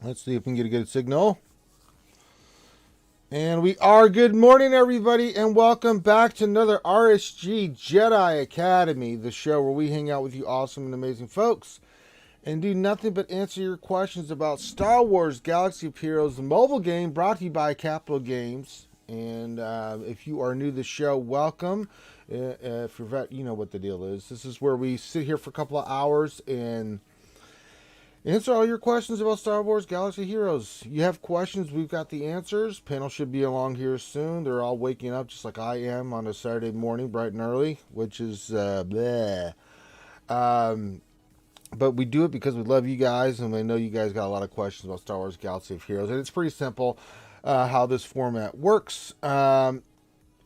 Let's see if we can get a good signal. And we are. Good morning, everybody, and welcome back to another RSG Jedi Academy, the show where we hang out with you awesome and amazing folks and do nothing but answer your questions about Star Wars Galaxy of Heroes, the mobile game brought to you by Capital Games. And if you are new to the show, welcome. If you're vet, you know what the deal is. This is where we sit here for a couple of hours and answer all your questions about Star Wars Galaxy Heroes. You have questions, we've got the answers. Panel should be along here soon. They're all waking up just like I am on a Saturday morning, bright and early, which is bleh. But we do it because we love you guys, and I know you guys got a lot of questions about Star Wars Galaxy of Heroes. And it's pretty simple how this format works.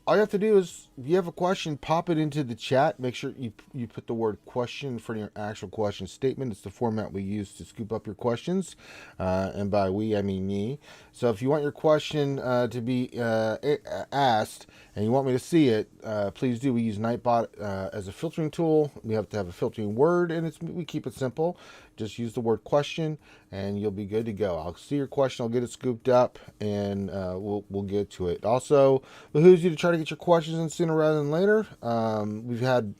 All you have to do is, if you have a question, pop it into the chat. Make sure you put the word question in front of your actual question statement. It's the format we use to scoop up your questions. And by we, I mean me. So if you want your question to be asked and you want me to see it, please do. We use Nightbot as a filtering tool. We have to have a filtering word, and we keep it simple. Just use the word question, and you'll be good to go. I'll see your question. I'll get it scooped up, and we'll get to it. Also, behooves you to try to get your questions in sooner rather than later. We've had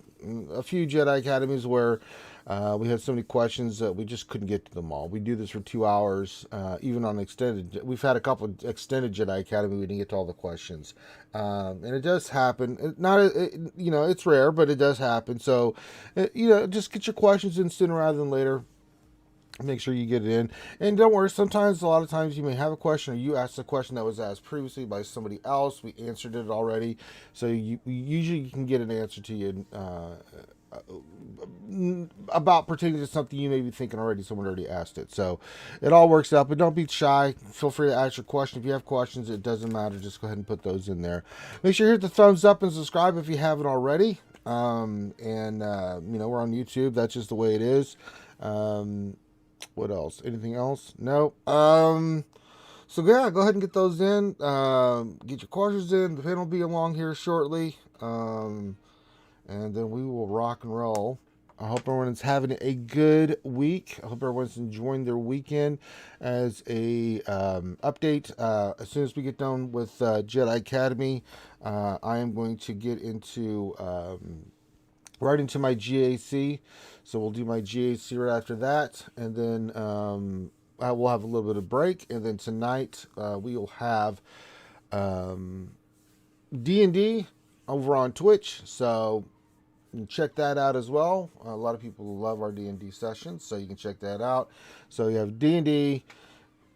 a few Jedi Academies where we had so many questions that we just couldn't get to them all. We do this for 2 hours, even on extended. We've had a couple of extended Jedi Academy. We didn't get to all the questions, and it does happen. It's rare, but it does happen. So, just get your questions in sooner rather than later. Make sure you get it in, and don't worry, sometimes, a lot of times, you may have a question, or you asked a question that was asked previously by somebody else. We answered it already, so you usually can get an answer to you about pertaining to something you may be thinking already. Someone already asked it, so it all works out. But don't be shy. Feel free to ask your question. If you have questions, it doesn't matter. Just go ahead and put those in there. Make sure you hit the thumbs up and subscribe if you haven't already. We're on YouTube. That's just the way it is. What else? Anything else? No. So yeah, go ahead and get those in. Get your questions in. The panel will be along here shortly. And then we will rock and roll. I hope everyone's having a good week. I hope everyone's enjoying their weekend. As a update, as soon as we get done with Jedi Academy, I am going to get into right into my GAC. So we'll do my GAC right after that, and then I will have a little bit of break, and then tonight we will have D&D over on Twitch. So you can check that out as well. A lot of people love our D&D sessions, so you can check that out. So you have D&D,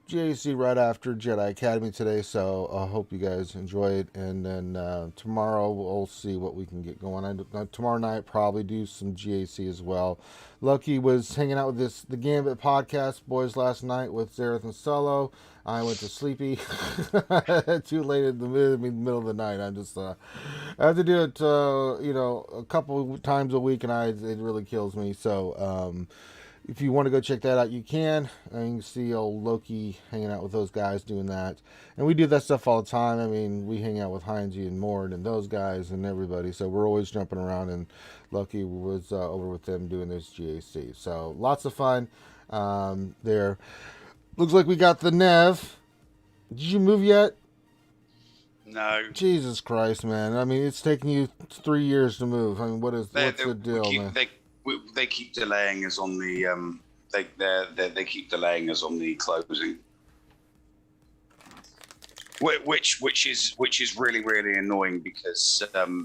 GAC right after Jedi Academy today, so I hope you guys enjoy it. And then tomorrow we'll see what we can get going. Tomorrow night probably do some GAC as well. Lucky was hanging out with the Gambit podcast boys last night with Zareth and Solo. I went to sleepy too late in the middle of the night. I have to do it a couple times a week, and it really kills me. So if you want to go check that out, you can. And you can see old Loki hanging out with those guys doing that. And we do that stuff all the time. I mean, we hang out with Heinze and Mord and those guys and everybody. So we're always jumping around. And Loki was over with them doing this GAC. So lots of fun there. Looks like we got the Nev. Did you move yet? No. Jesus Christ, man. I mean, it's taking you 3 years to move. I mean, what's the deal, man? They keep delaying us on the they keep delaying us on the closing, which is really annoying because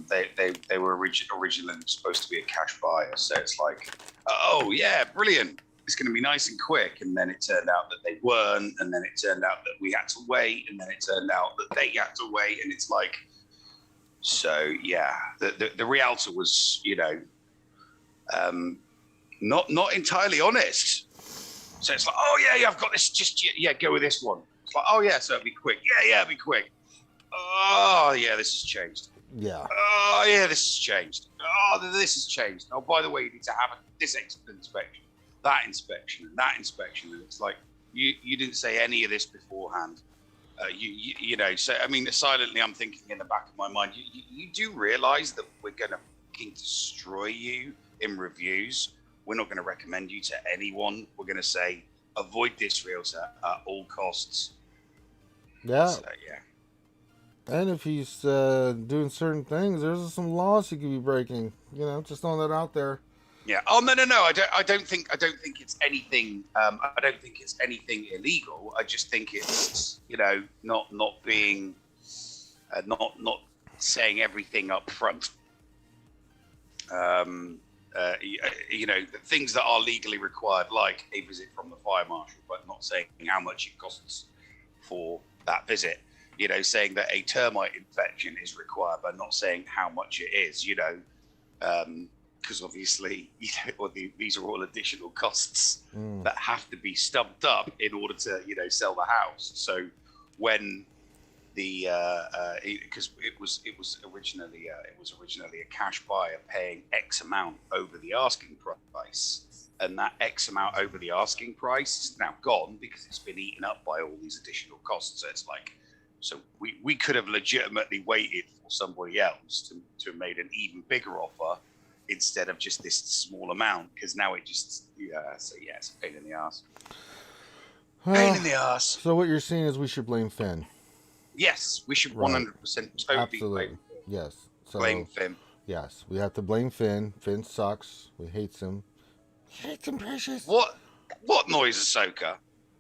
they were originally supposed to be a cash buyer, so it's like, oh yeah, brilliant, it's going to be nice and quick, and then it turned out that they weren't, and then it turned out that we had to wait, and then it turned out that they had to wait, and it's like, so yeah, the realtor was not entirely honest. So it's like, oh yeah, I've got this. Just go with this one. It's like, oh yeah, so it'll be quick. Yeah, it'll be quick. Oh yeah, this has changed. Yeah. Oh yeah, this has changed. Oh, this has changed. Oh, by the way, you need to have this inspection, that inspection, and that inspection. And it's like, you didn't say any of this beforehand. So I mean, silently, I'm thinking in the back of my mind, you do realize that we're going to destroy you in reviews. We're not going to recommend you to anyone. We're going to say avoid disrails at all costs. Yeah. So, yeah. And if he's doing certain things, there's some laws he could be breaking. You know, just throwing that out there. Yeah. Oh no. I don't think it's anything. I don't think it's anything illegal. I just think it's not being not saying everything up front. The things that are legally required, like a visit from the fire marshal, but not saying how much it costs for that visit. Saying that a termite infection is required, but not saying how much it is. Because obviously, these are all additional costs that have to be stumped up in order to, sell the house. So when because it was originally a cash buyer paying X amount over the asking price, and that X amount over the asking price is now gone because it's been eaten up by all these additional costs. So it's like, so we could have legitimately waited for somebody else to have made an even bigger offer instead of just this small amount, because now it just it's a pain in the ass. Pain in the ass. So what you're saying is we should blame Finn. Yes, we should 100% totally Absolutely. blame. Yes. So, blame Finn. Yes, we have to blame Finn. Finn sucks. We hate him. Hate him, precious. What noise, Ahsoka?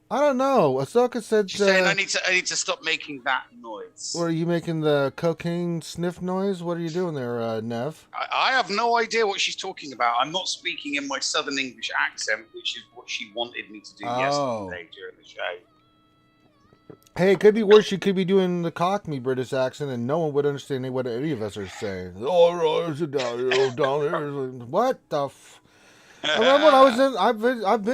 I don't know. Ahsoka said. She's saying I need to stop making that noise. What are you making, the cocaine sniff noise? What are you doing there, Nev? I have no idea what she's talking about. I'm not speaking in my Southern English accent, which is what she wanted me to do yesterday during the show. Hey, it could be worse. You could be doing the Cockney British accent, and no one would understand what any of us are saying. Oh, down here. What the? I remember when I was in. I've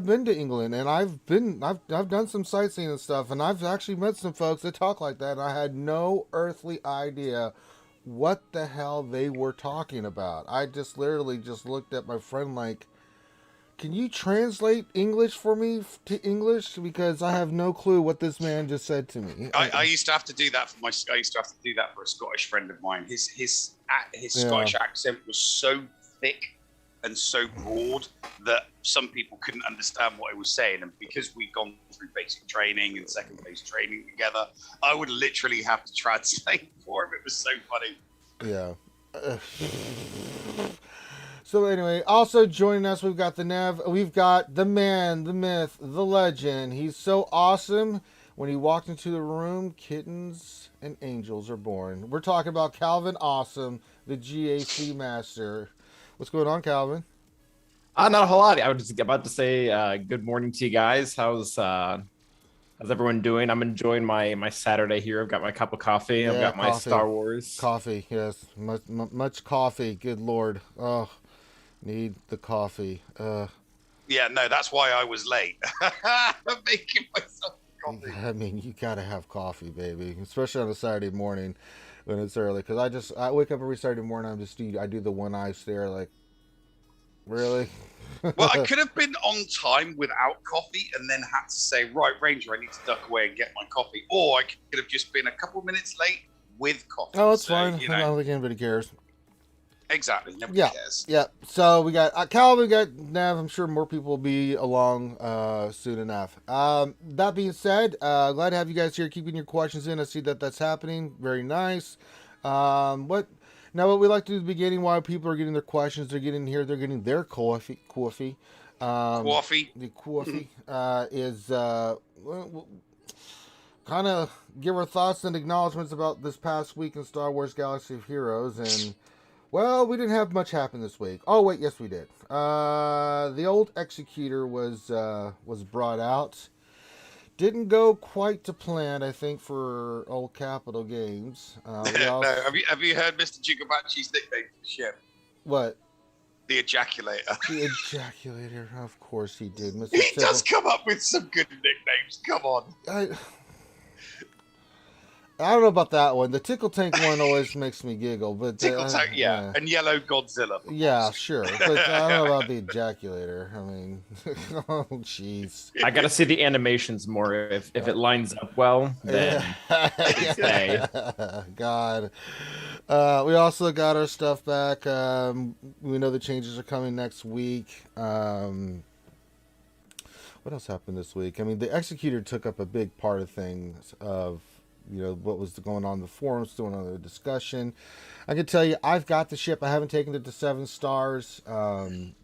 been to England, and I've done some sightseeing and stuff, and I've actually met some folks that talk like that. And I had no earthly idea what the hell they were talking about. I just literally just looked at my friend like, can you translate English for me to English? Because I have no clue what this man just said to me. I used to have to do that for a Scottish friend of mine. His Scottish accent was so thick and so broad that some people couldn't understand what he was saying. And because we'd gone through basic training and second base training together, I would literally have to translate for him. It was so funny. Yeah. So anyway, also joining us, we've got the Nev. We've got the man, the myth, the legend. He's so awesome. When he walked into the room, kittens and angels are born. We're talking about Calvin Awesome, the GAC master. What's going on, Calvin? Not a whole lot. I was just about to say good morning to you guys. How's everyone doing? I'm enjoying my Saturday here. I've got my cup of coffee. Yeah, I've got my Star Wars. Coffee, yes. Much coffee. Good Lord. Oh, need the coffee. Yeah, no, that's why I was late. I'm making myself coffee. I mean, you gotta have coffee, baby, especially on a Saturday morning when it's early. Because I wake up every Saturday morning. I do the one eye stare, like, really. Well, I could have been on time without coffee and then had to say, right, Ranger, I need to duck away and get my coffee. Or I could have just been a couple minutes late with coffee. Oh, it's fine. I don't think anybody cares. Exactly. Nobody cares. Yeah. So we got Calvin, we got Nav. I'm sure more people will be along soon enough. That being said, glad to have you guys here keeping your questions in. I see that's happening. Very nice. What we like to do at the beginning while people are getting their questions, they're getting here, they're getting their coffee. The coffee is kind of give our thoughts and acknowledgments about this past week in Star Wars Galaxy of Heroes. And, well, we didn't have much happen this week. Oh, wait, yes, we did. The old Executor was brought out. Didn't go quite to plan, I think, for old Capital Games. No, have you heard Mr. Gigabachi's nickname for the ship? What? The Ejaculator. The Ejaculator, of course he did. Mr. He does come up with some good nicknames. Come on. I don't know about that one. The Tickle Tank one always makes me giggle, but Tickle Tank, yeah, and Yellow Godzilla. Yeah, sure, but I don't know about the Ejaculator. I mean, oh jeez. I gotta see the animations more. If it lines up well, then God. We also got our stuff back. We know the changes are coming next week. what else happened this week? I mean, the Executor took up a big part of things of, what was going on in the forums, going on in the discussion. I can tell you, I've got the ship. I haven't taken it to 7 stars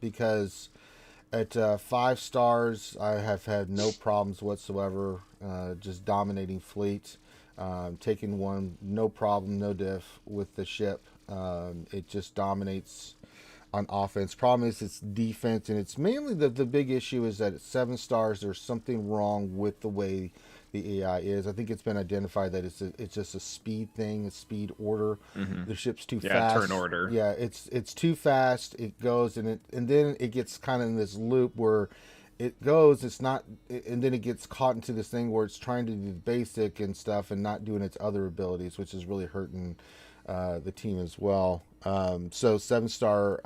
because at 5 stars, I have had no problems whatsoever, just dominating fleet. Taking one, no problem, no diff with the ship. It just dominates on offense. Problem is it's defense, and it's mainly the big issue is that at 7 stars, there's something wrong with the way the AI is. I think it's been identified that it's just a speed thing, a speed order. Mm-hmm. The ship's too Yeah, fast. turn order. Yeah, it's too fast. It goes and then it gets kind of in this loop where it goes, it's not, and then it gets caught into this thing where it's trying to do the basic and stuff and not doing its other abilities, which is really hurting the team as well. So 7-star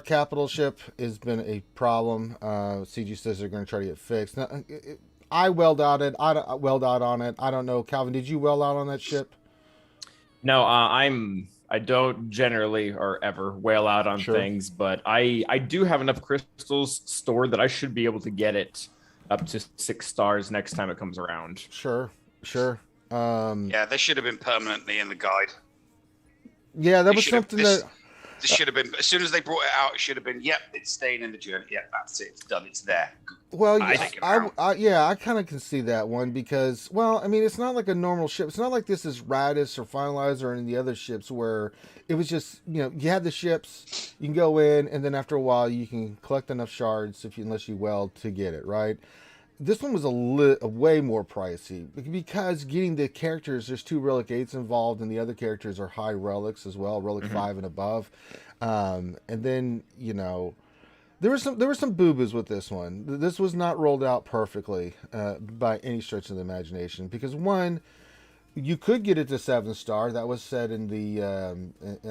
capital ship has been a problem. CG says they're going to try to get fixed. Now, I welled out on it. I don't know, Calvin. Did you well out on that ship? No, I don't generally or ever wail out on things, but I do have enough crystals stored that I should be able to get it up to 6 stars next time it comes around. Sure. Yeah, they should have been permanently in the guide. Yeah, that was something that. This should have been, as soon as they brought it out, it should have been, yep, it's staying in the journey. Yep, that's it. It's done. It's there. Well, I kind of can see that one because, well, I mean, it's not like a normal ship. It's not like this is Radis or Finalizer or any of the other ships where it was just, you had the ships, you can go in, and then after a while you can collect enough shards unless you weld to get it, right? This one was a way more pricey because getting the characters, there's 2 Relic 8s involved, and the other characters are high relics as well, Relic 5 and above. And then, there were some boo-boos with this one. This was not rolled out perfectly by any stretch of the imagination because, one, you could get it to 7-star. That was said in the,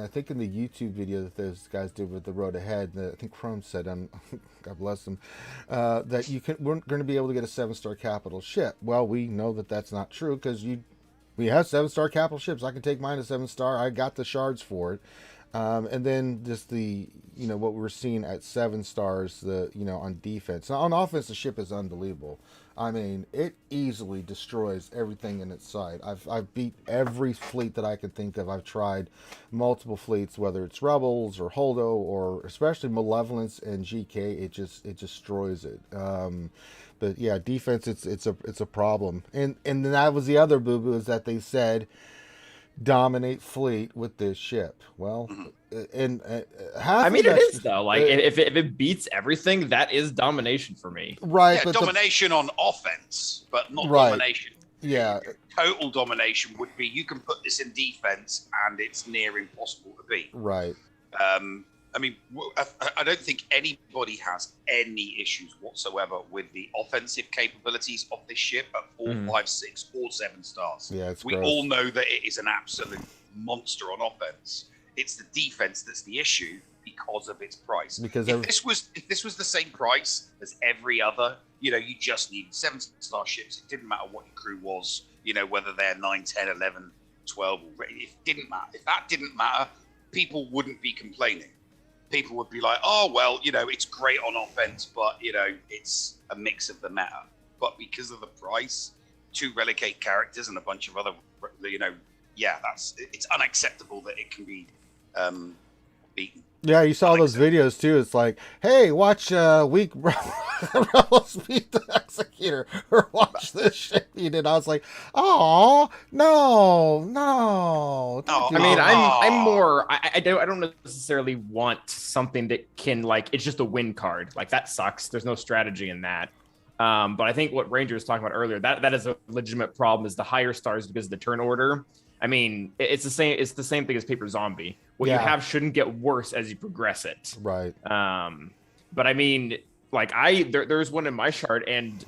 I think in the YouTube video that those guys did with the road ahead. I think Chrome said, God bless them, that we're going to be able to get a 7-star capital ship. Well, we know that that's not true because we have 7-star capital ships. I can take mine to 7-star. I got the shards for it. And then just the, what we're seeing at 7 stars, on defense. Now, on offense, the ship is unbelievable. I mean, it easily destroys everything in its sight. I've beat every fleet that I can think of. I've tried multiple fleets, whether it's Rebels or Holdo or especially Malevolence and GK. It destroys it. But yeah, defense, it's a problem. And that was the other boo-boo is that they said dominate fleet with this ship. Well, and it is though. Like if it beats everything, that is domination for me. Right, yeah, but domination on offense, but not domination. Yeah, total domination would be you can put this in defense and it's near impossible to beat. Right. I mean, I don't think anybody has any issues whatsoever with the offensive capabilities of this ship at 4, 5, 6, or 7 stars. Yeah, we all know that it is an absolute monster on offense. It's the defense that's the issue because of its price. Because if this was the same price as every other, you just need 7-star ships. It didn't matter what your crew was, whether they're 9, 10, 11, 12. It didn't matter. If that didn't matter, people wouldn't be complaining. People would be like, oh, well, it's great on offense, but, it's a mix of the meta. But because of the price, 2 Relic 8 characters and a bunch of other, it's unacceptable that it can be beaten. Yeah, you saw those videos too. It's like, hey, watch weak Rebels beat the Executor, or watch this shit beat it. I was like, oh no. I mean, I'm more. I don't necessarily want something that can it's just a win card. Like that sucks. There's no strategy in that. But I think what Ranger was talking about earlier, that is a legitimate problem. Is the higher stars because of the turn order. I mean, it's the same. It's the same thing as Paper Zombie. What you have shouldn't get worse as you progress it. Right. But I mean, there's one in my shard, and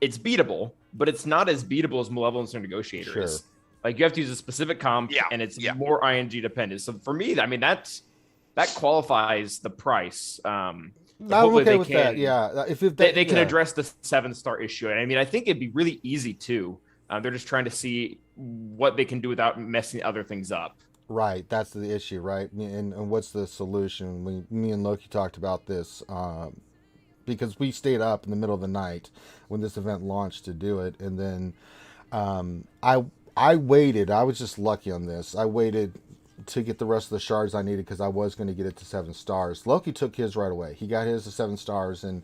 it's beatable, but it's not as beatable as Malevolence or Negotiator is. Like you have to use a specific comp, and it's more ING dependent. So for me, I mean that qualifies the price. I'm okay with that. Yeah, if they can address the 7-star issue, and I mean, I think it'd be really easy too. They're just trying to see what they can do without messing other things up. Right, that's the issue, right? And what's the solution? Me and Loki talked about this because we stayed up in the middle of the night when this event launched to do it, and then I waited. I was just lucky on this. I waited to get the rest of the shards I needed because I was going to get it to 7 stars. Loki took his right away. He got his to 7 stars and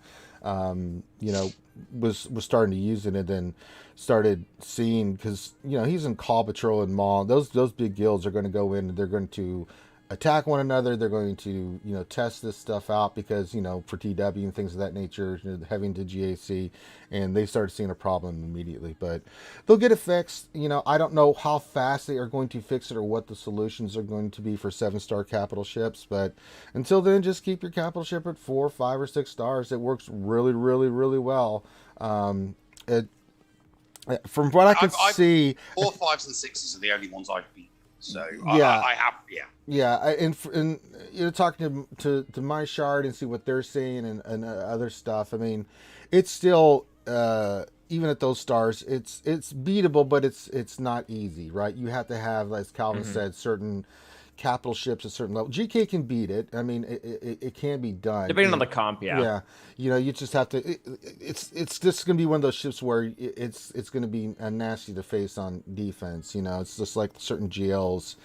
was starting to use it, and then started seeing, because he's in Call Patrol and Maul. Those big guilds are going to go in and they're going to attack one another. They're going to test this stuff out because for TW and things of that nature, heavy into GAC, and they started seeing a problem immediately. But they'll get it fixed. I don't know how fast they are going to fix it or what the solutions are going to be for 7-star capital ships, but until then, just keep your capital ship at 4, 5, or 6 stars. It works really, really, really well. From what I can see, 4, 5s, and 6s are the only ones I've beat. So yeah, I have, yeah. Yeah, and talking to my shard and see what they're saying and other stuff. I mean, it's still even at those stars, it's beatable, but it's not easy, right? You have to have, as Calvin said, certain capital ships at certain level. GK can beat it. I mean, it can be done depending on the comp. Yeah. You just have to. It's just gonna be one of those ships where it's gonna be nasty to face on defense. It's just like certain GLs.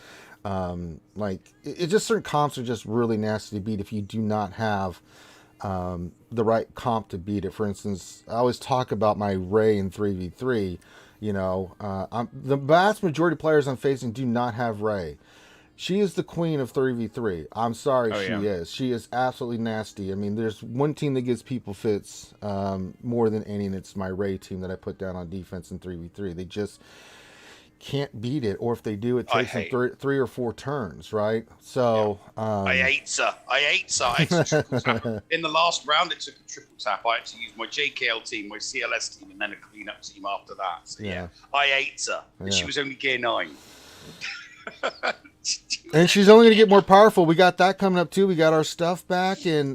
It's just certain comps are just really nasty to beat if you do not have the right comp to beat it. For instance, I always talk about my Rey in 3v3. The vast majority of players I'm facing do not have Rey. She is the queen of 3v3. I'm sorry, she is. She is absolutely nasty. I mean, there's one team that gives people fits more than any, and it's my Rey team that I put down on defense in 3v3. They just can't beat it, or if they do, it takes them 3 or 4 turns, right? So I hate her. I hate her. I had to triple tap. In the last round, it took a triple tap. I had to use my JKL team, my CLS team, and then a cleanup team after that. So I hate her. And she was only gear 9. And she's only going to get more powerful. We got that coming up too. We got our stuff back, and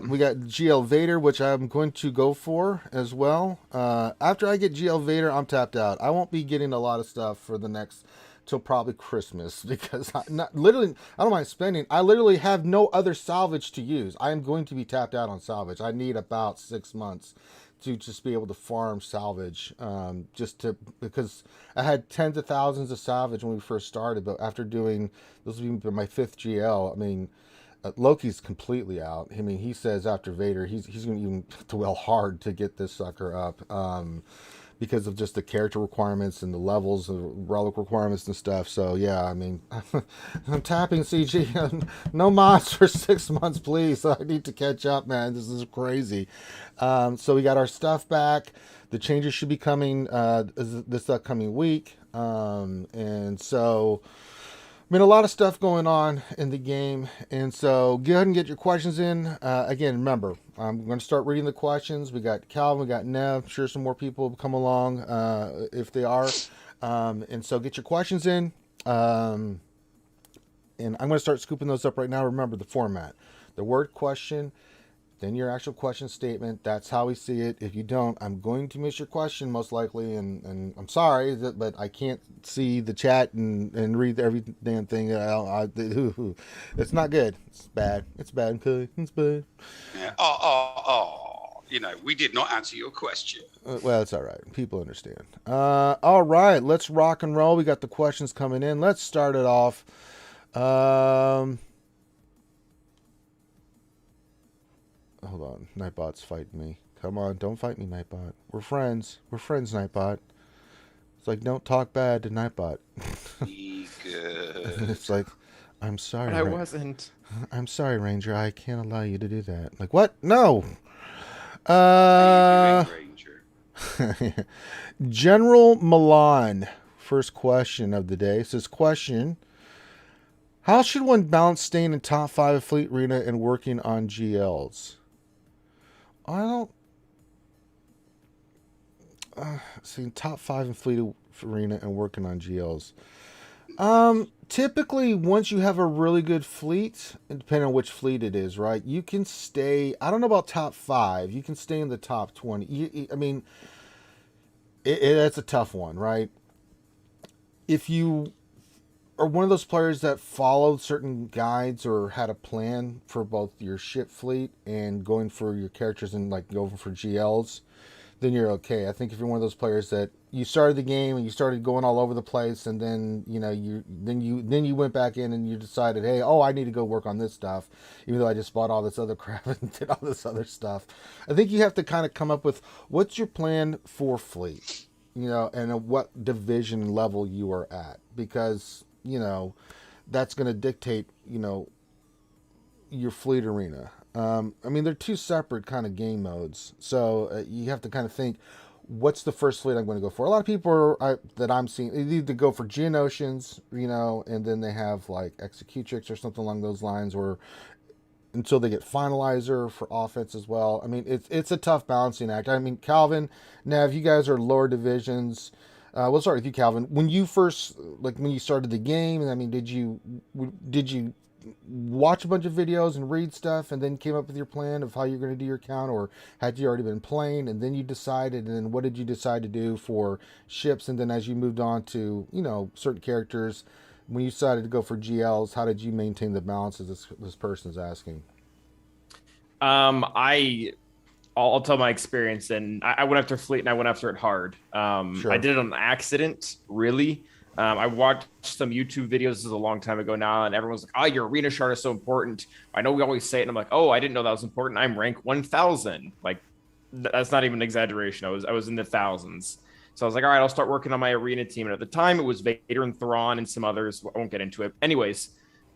we got GL Vader, which I'm going to go for as well. After I get GL Vader, I'm tapped out. I won't be getting a lot of stuff for the next till probably Christmas, because I don't mind spending. I literally have no other salvage to use. I am going to be tapped out on salvage. I need about 6 months to just be able to farm salvage, because I had tens of thousands of salvage when we first started, but after doing, this will be my 5th GL, I mean, Loki's completely out. I mean, he says after Vader, he's going to even dwell hard to get this sucker up, because of just the character requirements and the levels of relic requirements and stuff. So yeah, I mean, I'm tapping CG. No mods for 6 months, please. I need to catch up, man. This is crazy. So we got our stuff back. The changes should be coming this upcoming week. And so, I mean, a lot of stuff going on in the game, and so go ahead and get your questions in. Again, remember, I'm going to start reading the questions. We got Calvin, we got Nev. I'm sure some more people will come along if they are. And so get your questions in. And I'm going to start scooping those up right now. Remember the format. The word question, then your actual question statement. That's how we see it. If you don't, I'm going to miss your question most likely, and I'm sorry, but I can't see the chat and read every damn thing. It's not good. It's bad. It's bad. It's bad. Yeah. We did not answer your question. Well, it's all right. People understand. All right, let's rock and roll. We got the questions coming in. Let's start it off. Hold on. Nightbot's fighting me. Come on, don't fight me, Nightbot. We're friends. We're friends, Nightbot. It's like, don't talk bad to Nightbot. Be good. It's like, I'm sorry. But I wasn't. I'm sorry, Ranger. I can't allow you to do that. Like, what? No. How you doing, Ranger? General Milan, first question of the day, says, question, how should one balance staying in top 5 of Fleet Arena and working on GLs? I don't see top 5 in Fleet Arena and working on GLs. Typically, once you have a really good fleet, depending on which fleet it is, right, you can stay, I don't know about top 5, you can stay in the top 20. I mean, it's a tough one, right? If you are one of those players that followed certain guides or had a plan for both your ship fleet and going for your characters and like going for GLs, then you're okay. I think if you're one of those players that you started the game and you started going all over the place, and then you went back in and you decided, hey, oh, I need to go work on this stuff, even though I just bought all this other crap and did all this other stuff. I think you have to kind of come up with what's your plan for fleet, and at what division level you are at, because that's going to dictate your fleet arena. I mean, they're two separate kind of game modes, so you have to kind of think, what's the first fleet I'm going to go for? A lot of people that I'm seeing, they either go for Geonosians, and then they have like Executrix or something along those lines, or until they get Finalizer for offense as well. I mean, it's a tough balancing act. I mean, Calvin, Nav, you guys are lower divisions. We'll start with you, Calvin. When you started the game, I mean, did you watch a bunch of videos and read stuff and then came up with your plan of how you're going to do your count, or had you already been playing and then you decided, and then what did you decide to do for ships? And then as you moved on to, certain characters, when you decided to go for GLs, how did you maintain the balance, as this person is asking? I'll tell my experience, and I went after fleet and I went after it hard. Sure. I did it on accident, really. I watched some YouTube videos, this is a long time ago now, and everyone's like, oh, your arena shard is so important. I know we always say it, and I'm like, oh, I didn't know that was important. I'm rank 1,000. Like, that's not even an exaggeration. I was in the thousands. So I was like, all right, I'll start working on my arena team. And at the time, it was Vader and Thrawn and some others. I won't get into it. Anyways,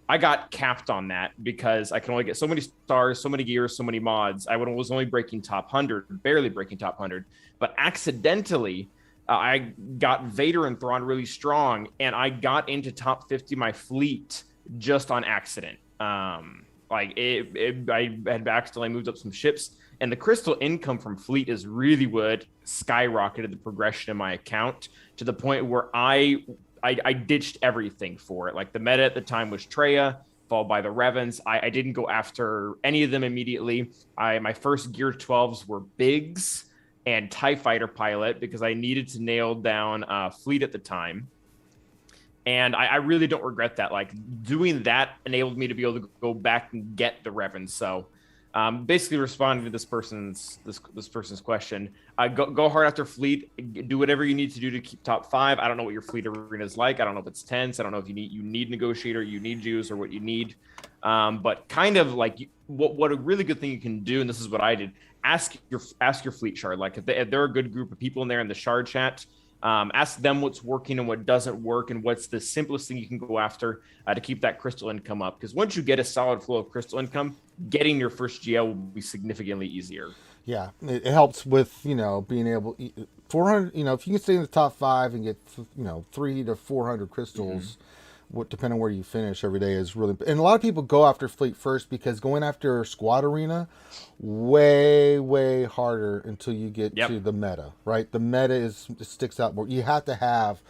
I got capped on that because I can only get so many stars, so many gears, so many mods. I was only breaking top 100, barely breaking top 100. But accidentally, I got Vader and Thrawn really strong, and I got into top 50 my fleet just on accident. I had accidentally moved up some ships, and the crystal income from fleet is really what skyrocketed the progression in my account to the point where I ditched everything for it. Like, the meta at the time was Traya, followed by the Revens. I didn't go after any of them immediately. My first Gear 12s were Biggs and TIE Fighter pilot because I needed to nail down fleet at the time. And I really don't regret that. Like, doing that enabled me to be able to go back and get the Revens. So basically responding to this person's question, go hard after fleet, do whatever you need to do to keep top 5. I don't know what your fleet arena is like. I don't know if it's tense. I don't know if you need negotiator, you need Jews, or what you need. But kind of like what a really good thing you can do, and this is what I did, ask your fleet shard. Like, if they're a good group of people in there in the shard chat, ask them what's working and what doesn't work, and what's the simplest thing you can go after to keep that crystal income up. Because once you get a solid flow of crystal income, getting your first GL will be significantly easier. Yeah, it helps with being able 400. If you can stay in the top 5 and get 300 to 400 crystals, depending on where you finish every day, is really. And a lot of people go after fleet first because going after squad arena way harder until you get to the meta. Right, the meta sticks out more. You have to have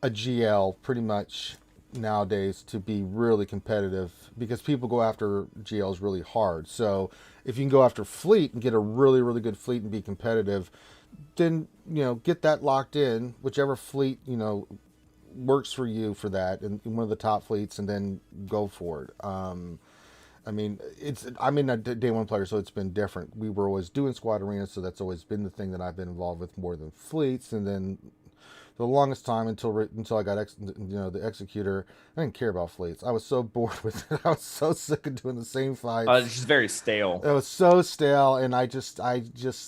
a GL pretty much nowadays to be really competitive, because people go after GLs really hard. So if you can go after fleet and get a really good fleet and be competitive, then get that locked in, whichever fleet works for you for that, and one of the top fleets, and then go for it. I mean, I'm in a day one player, so it's been different. We were always doing squad arenas, so that's always been the thing that I've been involved with more than fleets. And then the longest time until I got the Executor, I didn't care about fleets. I was so bored with it. I was so sick of doing the same fights. It's just very stale. It was so stale, and I just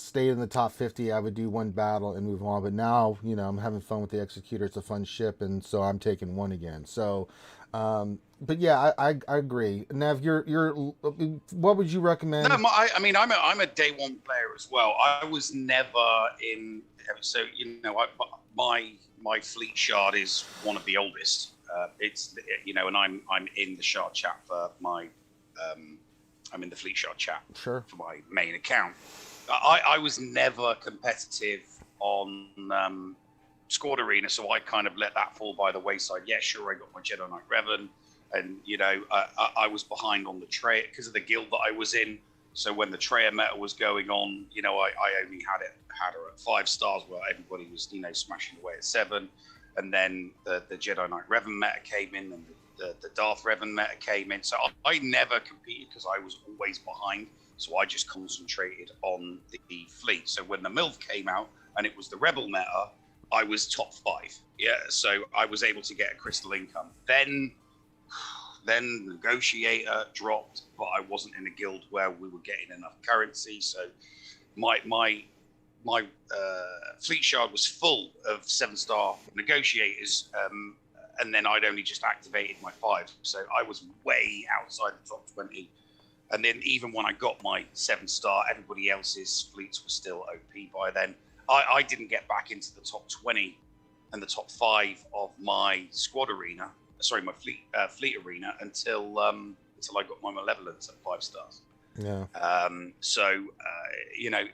stayed in the top 50. I would do one battle and move on. But now, I'm having fun with the Executor. It's a fun ship, and so I'm taking one again. So, but yeah, I agree. Nav, what would you recommend? No, I'm a day one player as well. I was never in. So my fleet shard is one of the oldest. And I'm in the shard chat for my. I'm in the fleet shard chat for my main account. I was never competitive on squad arena, so I kind of let that fall by the wayside. Yeah, sure, I got my Jedi Knight Revan, and I was behind on the Traya because of the guild that I was in. So when the Traya meta was going on, I only had her at 5 stars, while everybody was smashing away at 7. and then the Jedi Knight Revan meta came in, and the Darth Revan meta came in. So I never competed because I was always behind. So I just concentrated on the fleet. So when the MILF came out and it was the Rebel meta, I was top 5. Yeah, so I was able to get a crystal income. Then Negotiator dropped, but I wasn't in a guild where we were getting enough currency. So my fleet shard was full of 7-star Negotiators, and then I'd only just activated my 5. So I was way outside the top 20. And then even when I got my 7-star, everybody else's fleets were still OP by then. I didn't get back into the top 20 and the top 5 of my squad arena, my fleet arena until I got my malevolence at 5 stars. Yeah. You know,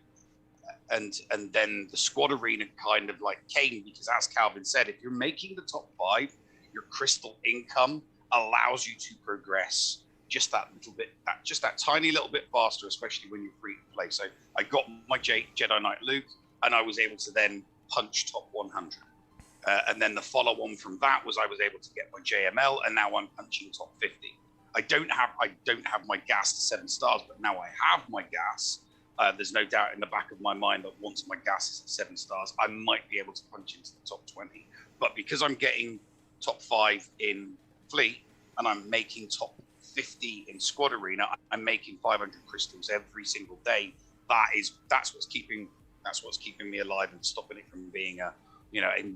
and then the squad arena kind of like came because, as Calvin said, if you're making the top 5, your crystal income allows you to progress just that little bit, just that tiny little bit faster, especially when you're free to play. So I got my Jedi Knight Luke, and I was able to then punch top 100. And then the follow-on from that was I was able to get my JML, and now I'm punching top 50. I don't have my gas to 7 stars, but now I have my gas. There's no doubt in the back of my mind that once my gas is at 7 stars, I might be able to punch into the top 20. But because I'm getting top 5 in fleet and I'm making top 50 in squad arena, I'm making 500 crystals every single day. That's what's keeping me alive and stopping it from being a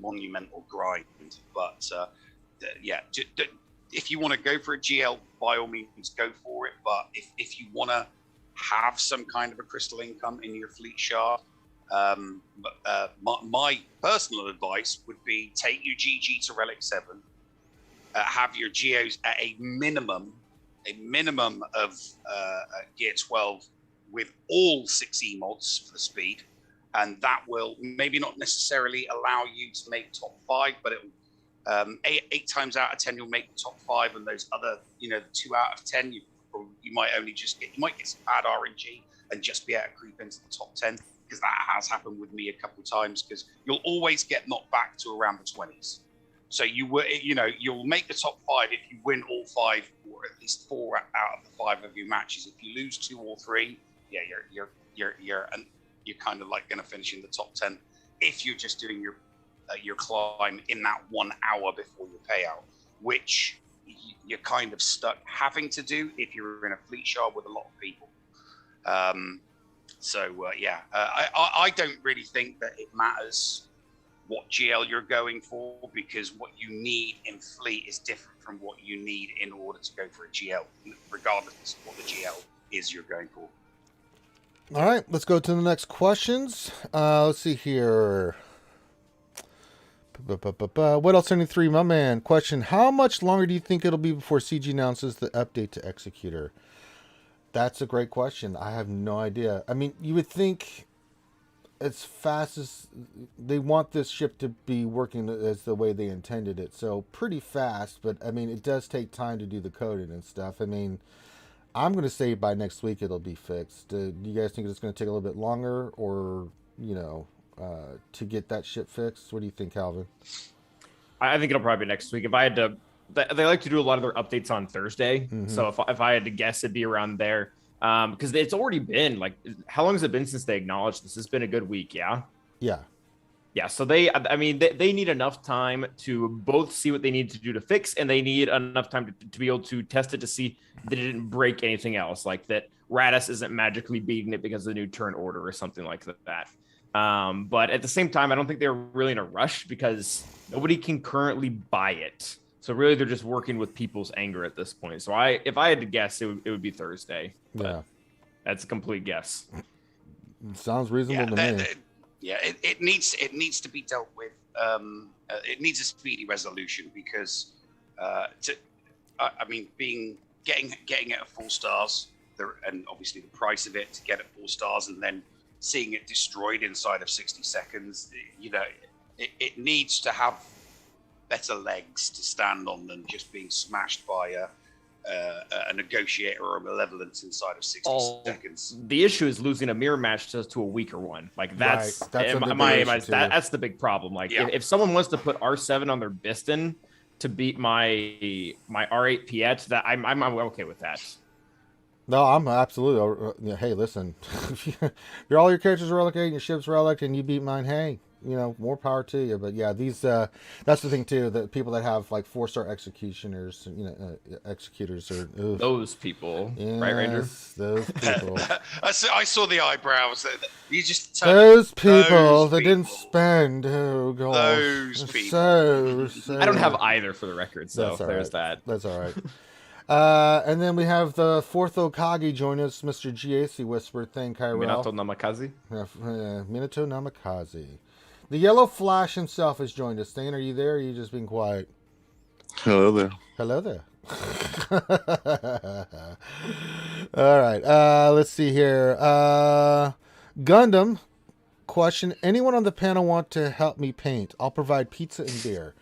monumental grind. But if you want to go for a GL, by all means go for it. But if you want to have some kind of a crystal income in your fleet shard, my personal advice would be take your GG to Relic 7, have your Geos at a minimum of Gear 12 with all 6E mods for the speed, and that will maybe not necessarily allow you to make top 5, but it'll 8 times out of 10 you'll make the top 5, and those other 2 out of 10 you might only just get some bad RNG and just be able to creep into the top 10, because that has happened with me a couple of times, because you'll always get knocked back to around the 20s. So you'll make the top 5 if you win all 5, or at least 4 out of the 5 of your matches. If you lose 2 or 3, yeah, you're kind of like going to finish in the top 10 if you're just doing your climb in that 1 hour before your payout, which you're kind of stuck having to do if you're in a fleet shard with a lot of people. I don't really think that it matters what GL you're going for, because what you need in fleet is different from what you need in order to go for a GL, regardless of what the GL is you're going for. All right, let's go to the next questions. Let's see here. What else? 73, my man. Question: how much longer do you think it'll be before CG announces the update to Executor? That's a great question. I have no idea. I mean, you would think as fast as they want this ship to be working as the way they intended it, so pretty fast. But I mean, it does take time to do the coding and stuff. I mean, I'm going to say by next week it'll be fixed. Do you guys think it's going to take a little bit longer, or to get that ship fixed? What do you think, Calvin? I think it'll probably be next week. If I had to, they like to do a lot of their updates on Thursday. Mm-hmm. So if I had to guess, it'd be around there. Because it's already been how long has it been since they acknowledged this? It's been a good week. Yeah. Yeah. So they need enough time to both see what they need to do to fix, and they need enough time to be able to test it to see that it didn't break anything else, like that Radis isn't magically beating it because of the new turn order or something like that. But at the same time, I don't think they're really in a rush because nobody can currently buy it. So really, they're just working with people's anger at this point. So if I had to guess, it would be Thursday. Yeah, that's a complete guess. Sounds reasonable to me. It needs to be dealt with. It needs a speedy resolution because, getting it at 4 stars, and obviously the price of it to get it 4 stars, and then seeing it destroyed inside of 60 seconds, it needs to have better legs to stand on than just being smashed by a negotiator or a malevolence inside of 60 seconds. The issue is losing a mirror match to a weaker one. Like that's right. That's that's the big problem. Like if someone wants to put R7 on their Biston to beat my R8 Piet, that I'm okay with that. No, I'm absolutely. Hey, listen, you're all your characters are Relic 8 and your ship's Relic, and you beat mine. Hey, more power to you. But yeah, these that's the thing too. The people that have like 4-star executioners, executors are those people, yes, right, Ranger? Those people. I saw the eyebrows. You just those people that didn't spend. Oh gosh, those people. So I don't have either for the record, so there's right. that. That's all right. And then we have the fourth Okage join us, Mr. GAC Whisper. Thank Kyrell. Minato Namikaze. Minato Namikaze. The Yellow Flash himself has joined us. Stan, are you there? Or are you just being quiet? Hello there. Hello there. All right. Let's see here. Gundam question. Anyone on the panel want to help me paint? I'll provide pizza and beer.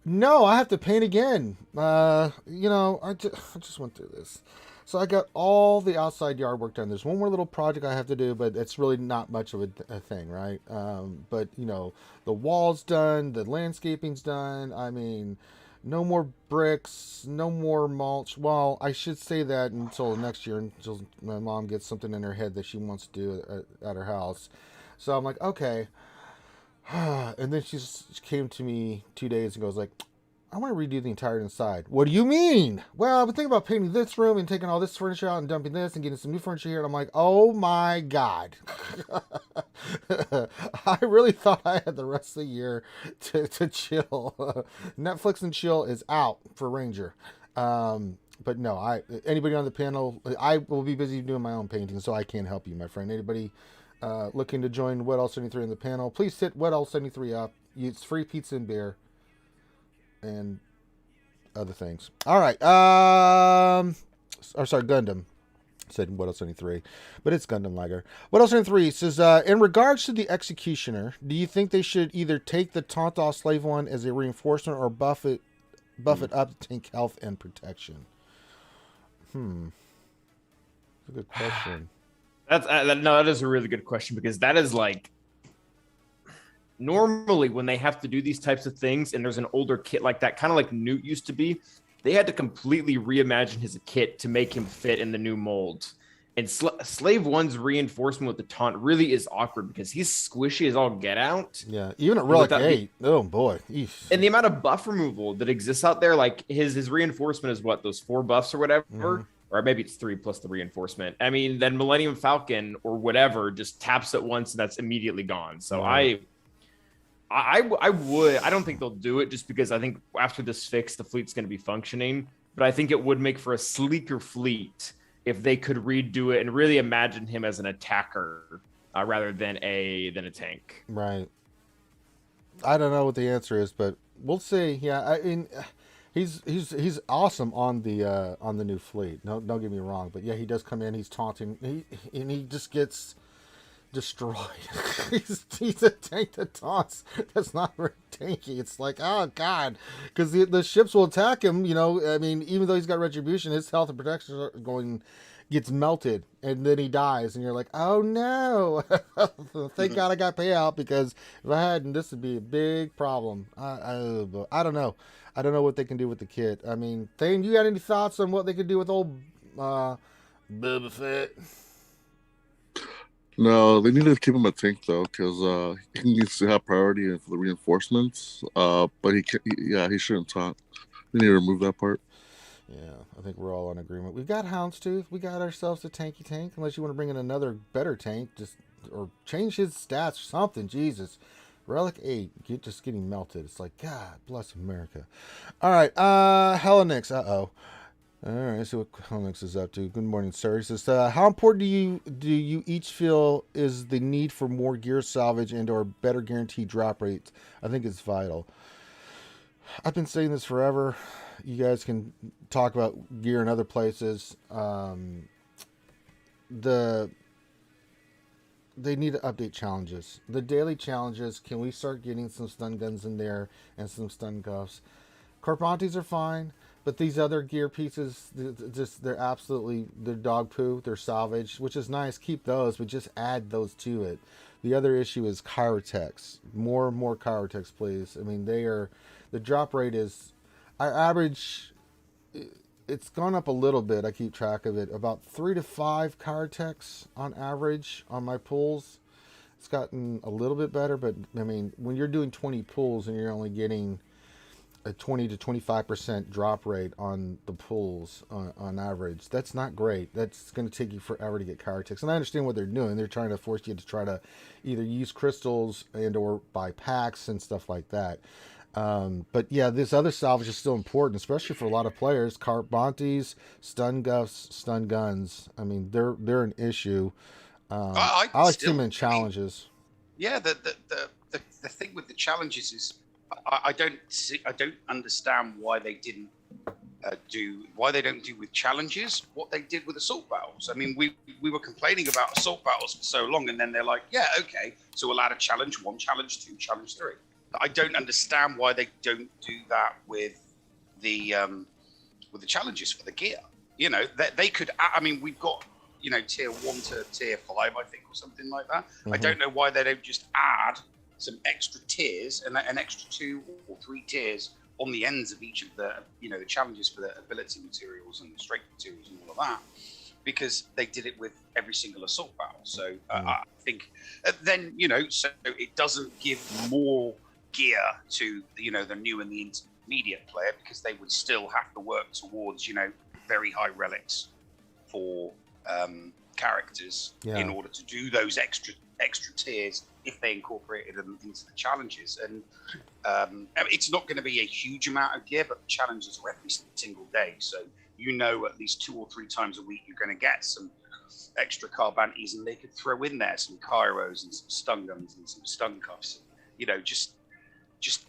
No, I have to paint again. I just went through this. So I got all the outside yard work done. There's one more little project I have to do, but it's really not much of a thing, right? But, the wall's done. The landscaping's done. I mean, no more bricks, no more mulch. Well, I should say that until next year, until my mom gets something in her head that she wants to do at her house. So I'm like, okay. And then she came to me 2 days ago. I was like, I want to redo the entire inside. What do you mean? Well, I've been thinking about painting this room and taking all this furniture out and dumping this and getting some new furniture here. And I'm like, oh my God. I really thought I had the rest of the year to chill. Netflix and chill is out for Ranger. But no, anybody on the panel, I will be busy doing my own painting, so I can't help you, my friend. Anybody looking to join WetL73 in the panel, please hit WetL73 up. It's free pizza and beer and other things. All right. Gundam said WetL73, but it's Gundam Liger. WetL73 says, in regards to the Executioner, do you think they should either take the Tonta Slave One as a reinforcement or buff it up to tank health and protection? That's a good question. That is a really good question, because that is like, normally when they have to do these types of things and there's an older kit like that, kind of like Newt used to be, they had to completely reimagine his kit to make him fit in the new mold. And Slave One's reinforcement with the taunt really is awkward because he's squishy as all get out. Yeah, even at Relic 8. Oh boy. Eesh. And the amount of buff removal that exists out there, like his reinforcement is what, those 4 buffs or whatever? Mm-hmm. Or maybe it's 3 plus the reinforcement. I mean, then Millennium Falcon or whatever just taps it once and that's immediately gone. So I don't think they'll do it, just because I think after this fix, the fleet's going to be functioning. But I think it would make for a sleeker fleet if they could redo it and really imagine him as an attacker rather than a tank. Right. I don't know what the answer is, but we'll see. Yeah, I mean, he's awesome on the new fleet. No, don't get me wrong, but yeah, he does come in. He's taunting, and he just gets destroyed. he's a tank that taunts. That's not very tanky. It's like, oh God, because the ships will attack him. I mean, even though he's got retribution, his health and protection gets melted, and then he dies, and you're like, oh no. Thank God I got payout, because if I hadn't, this would be a big problem. I don't know. I don't know what they can do with the kit. I mean, Thane, you got any thoughts on what they could do with old Boba Fett? No, they need to keep him a tank though, because he needs to have priority for the reinforcements. But he shouldn't taunt. They need to remove that part. Yeah, I think we're all in agreement. We've got Houndstooth. We got ourselves a tanky tank. Unless you want to bring in another better tank, or change his stats or something. Jesus, Relic 8, just getting melted. It's like, God bless America. All right, Hellenix. All right, let's see what Hellenix is up to. Good morning, sir. He says, how important do you each feel is the need for more gear salvage and or better guaranteed drop rates? I think it's vital. I've been saying this forever. You guys can talk about gear in other places. They need to update challenges. The daily challenges, can we start getting some stun guns in there and some stun cuffs? Carpantes are fine. But these other gear pieces, they're dog poo. They're salvage, which is nice. Keep those, but just add those to it. The other issue is Chirotex. More and more Chirotex, please. I mean, the drop rate is, I average, it's gone up a little bit. I keep track of it. About 3 to 5 Chirotex on average on my pulls. It's gotten a little bit better, but I mean, when you're doing 20 pulls and you're only getting a 20 to 25% drop rate on the pulls on average, that's not great. That's going to take you forever to get Chirotex. And I understand what they're doing. They're trying to force you to try to either use crystals and or buy packs and stuff like that. But yeah, this other salvage is still important, especially for a lot of players. Carbontes, stun guffs, stun guns. I mean, they're an issue. I like to see them in challenges. Yeah, the thing with the challenges is I don't understand why they didn't why they don't do with challenges what they did with assault battles. I mean, we were complaining about assault battles for so long, and then they're like, yeah, okay, so we'll add a challenge 1, challenge 2, challenge 3. I don't understand why they don't do that with the challenges for the gear. You know, they could. I mean, we've got, you know, tier 1 to tier 5, I think, or something like that. I don't know why they don't just add some extra tiers and an extra 2 or 3 tiers on the ends of each of the, you know, the challenges for the ability materials and the strength materials and all of that, because they did it with every single assault battle. So I think then, you know, so it doesn't give more gear to, you know, the new and the intermediate player, because they would still have to work towards, you know, very high relics for characters in order to do those extra tiers if they incorporated them into the challenges. And it's not going to be a huge amount of gear, but the challenges are every single day, so you know at least 2 or 3 times a week you're going to get some extra carbantes, and they could throw in there some Kairos and some stun guns and some stun cuffs, you know, just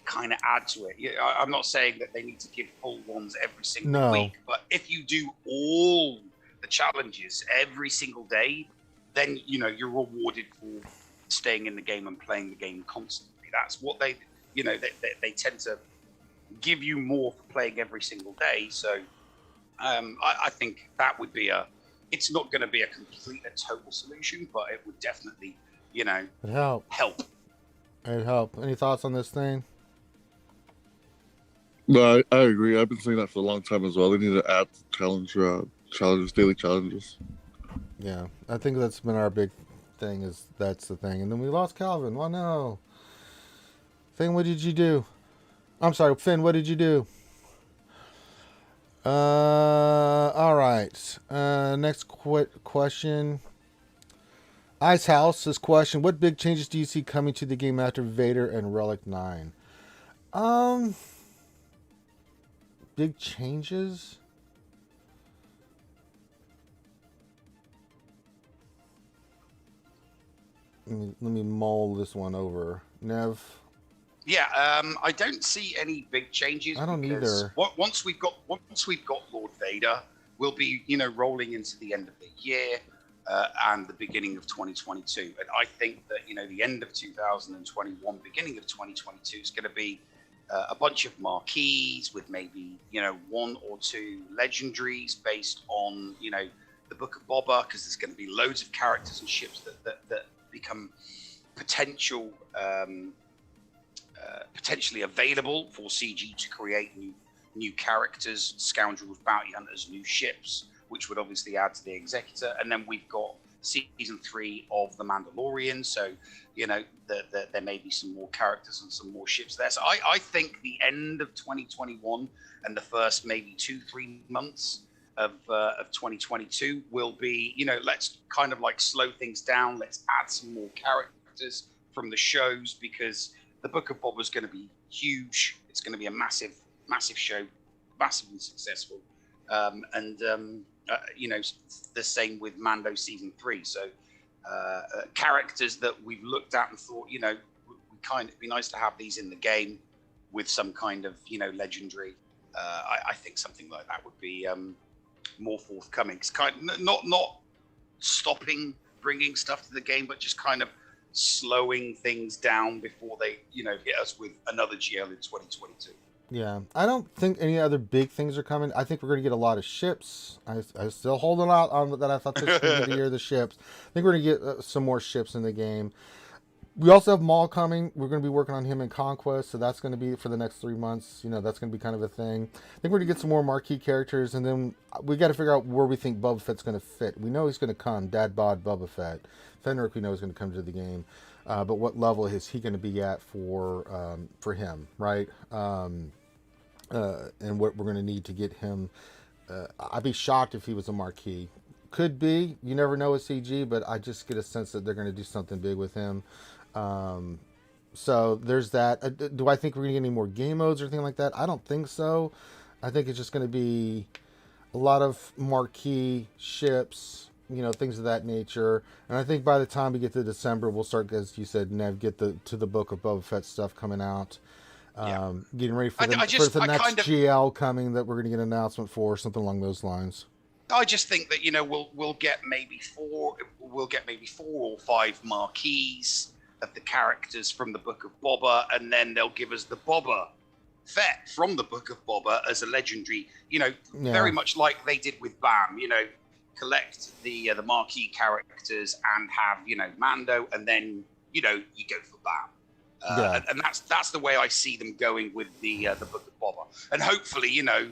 kind of add to it. I'm not saying that they need to give full ones every single week, but if you do all the challenges every single day, then, you know, you're rewarded for staying in the game and playing the game constantly. That's what they, you know, they tend to give you more for playing every single day. So I think that would be it's not going to be a complete, a total solution, but it would definitely, you know, help. It'd help. Any thoughts on this thing? No, I agree. I've been saying that for a long time as well. They need to add challenges, daily challenges. Yeah, I think that's been our big thing, is that's the thing. And then we lost Calvin. Oh no. Finn, what did you do? I'm sorry, Finn, what did you do? All right. Next question. Ice House, this question: what big changes do you see coming to the game after Vader and Relic 9? Big changes? Let me mull this one over. Nev? Yeah, I don't see any big changes. I don't either. Once we've got Lord Vader, we'll be, you know, rolling into the end of the year and the beginning of 2022. And I think that, you know, the end of 2021, beginning of 2022 is going to be a bunch of marquees with maybe, you know, 1 or 2 legendaries based on, you know, the Book of Boba, because there's going to be loads of characters and ships that become potentially available for CG to create new characters, scoundrels, bounty hunters, new ships, which would obviously add to the Executor. And then we've got season 3 of The Mandalorian, so, you know, there may be some more characters and some more ships there. So I think the end of 2021 and the first maybe 2-3 months of 2022 will be, you know, let's kind of like slow things down. Let's add some more characters from the shows, because the Book of Boba is going to be huge. It's going to be a massive show, massively successful. You know, the same with Mando season 3. So characters that we've looked at and thought, you know, it'd be nice to have these in the game with some kind of, you know, legendary. I think something like that would be more forthcoming. It's kind of not stopping bringing stuff to the game, but just kind of slowing things down before they, you know, hit us with another GL in 2022. Yeah, I don't think any other big things are coming. I think we're going to get a lot of ships. I still holding out on that. I thought this would be the year of the ships. I think we're going to get some more ships in the game. We also have Maul coming. We're going to be working on him in Conquest, so that's going to be for the next 3 months. You know, that's going to be kind of a thing. I think we're going to get some more marquee characters, and then we got to figure out where we think Boba Fett's going to fit. We know he's going to come. Dad bod Boba Fett. Fenric, we know is going to come to the game, but what level is he going to be at for him, right? And what we're going to need to get him. I'd be shocked if he was a marquee. Could be. You never know with CG, but I just get a sense that they're going to do something big with him. So there's that. Do I think we're going to get any more game modes or anything like that? I don't think so. I think it's just going to be a lot of marquee ships, you know, things of that nature. And I think by the time we get to December, we'll start, as you said, Nev, get to the book of Boba Fett stuff coming out. Getting ready for the next GL coming that we're going to get an announcement for, something along those lines. I just think that, you know, we'll get maybe four or five marquees of the characters from the Book of Boba, and then they'll give us the Boba Fett from the Book of Boba as a legendary, you know, very much like they did with BAM, you know, collect the marquee characters and have, you know, Mando, and then, you know, you go for BAM. And that's the way I see them going with the Book of Boba. And hopefully, you know,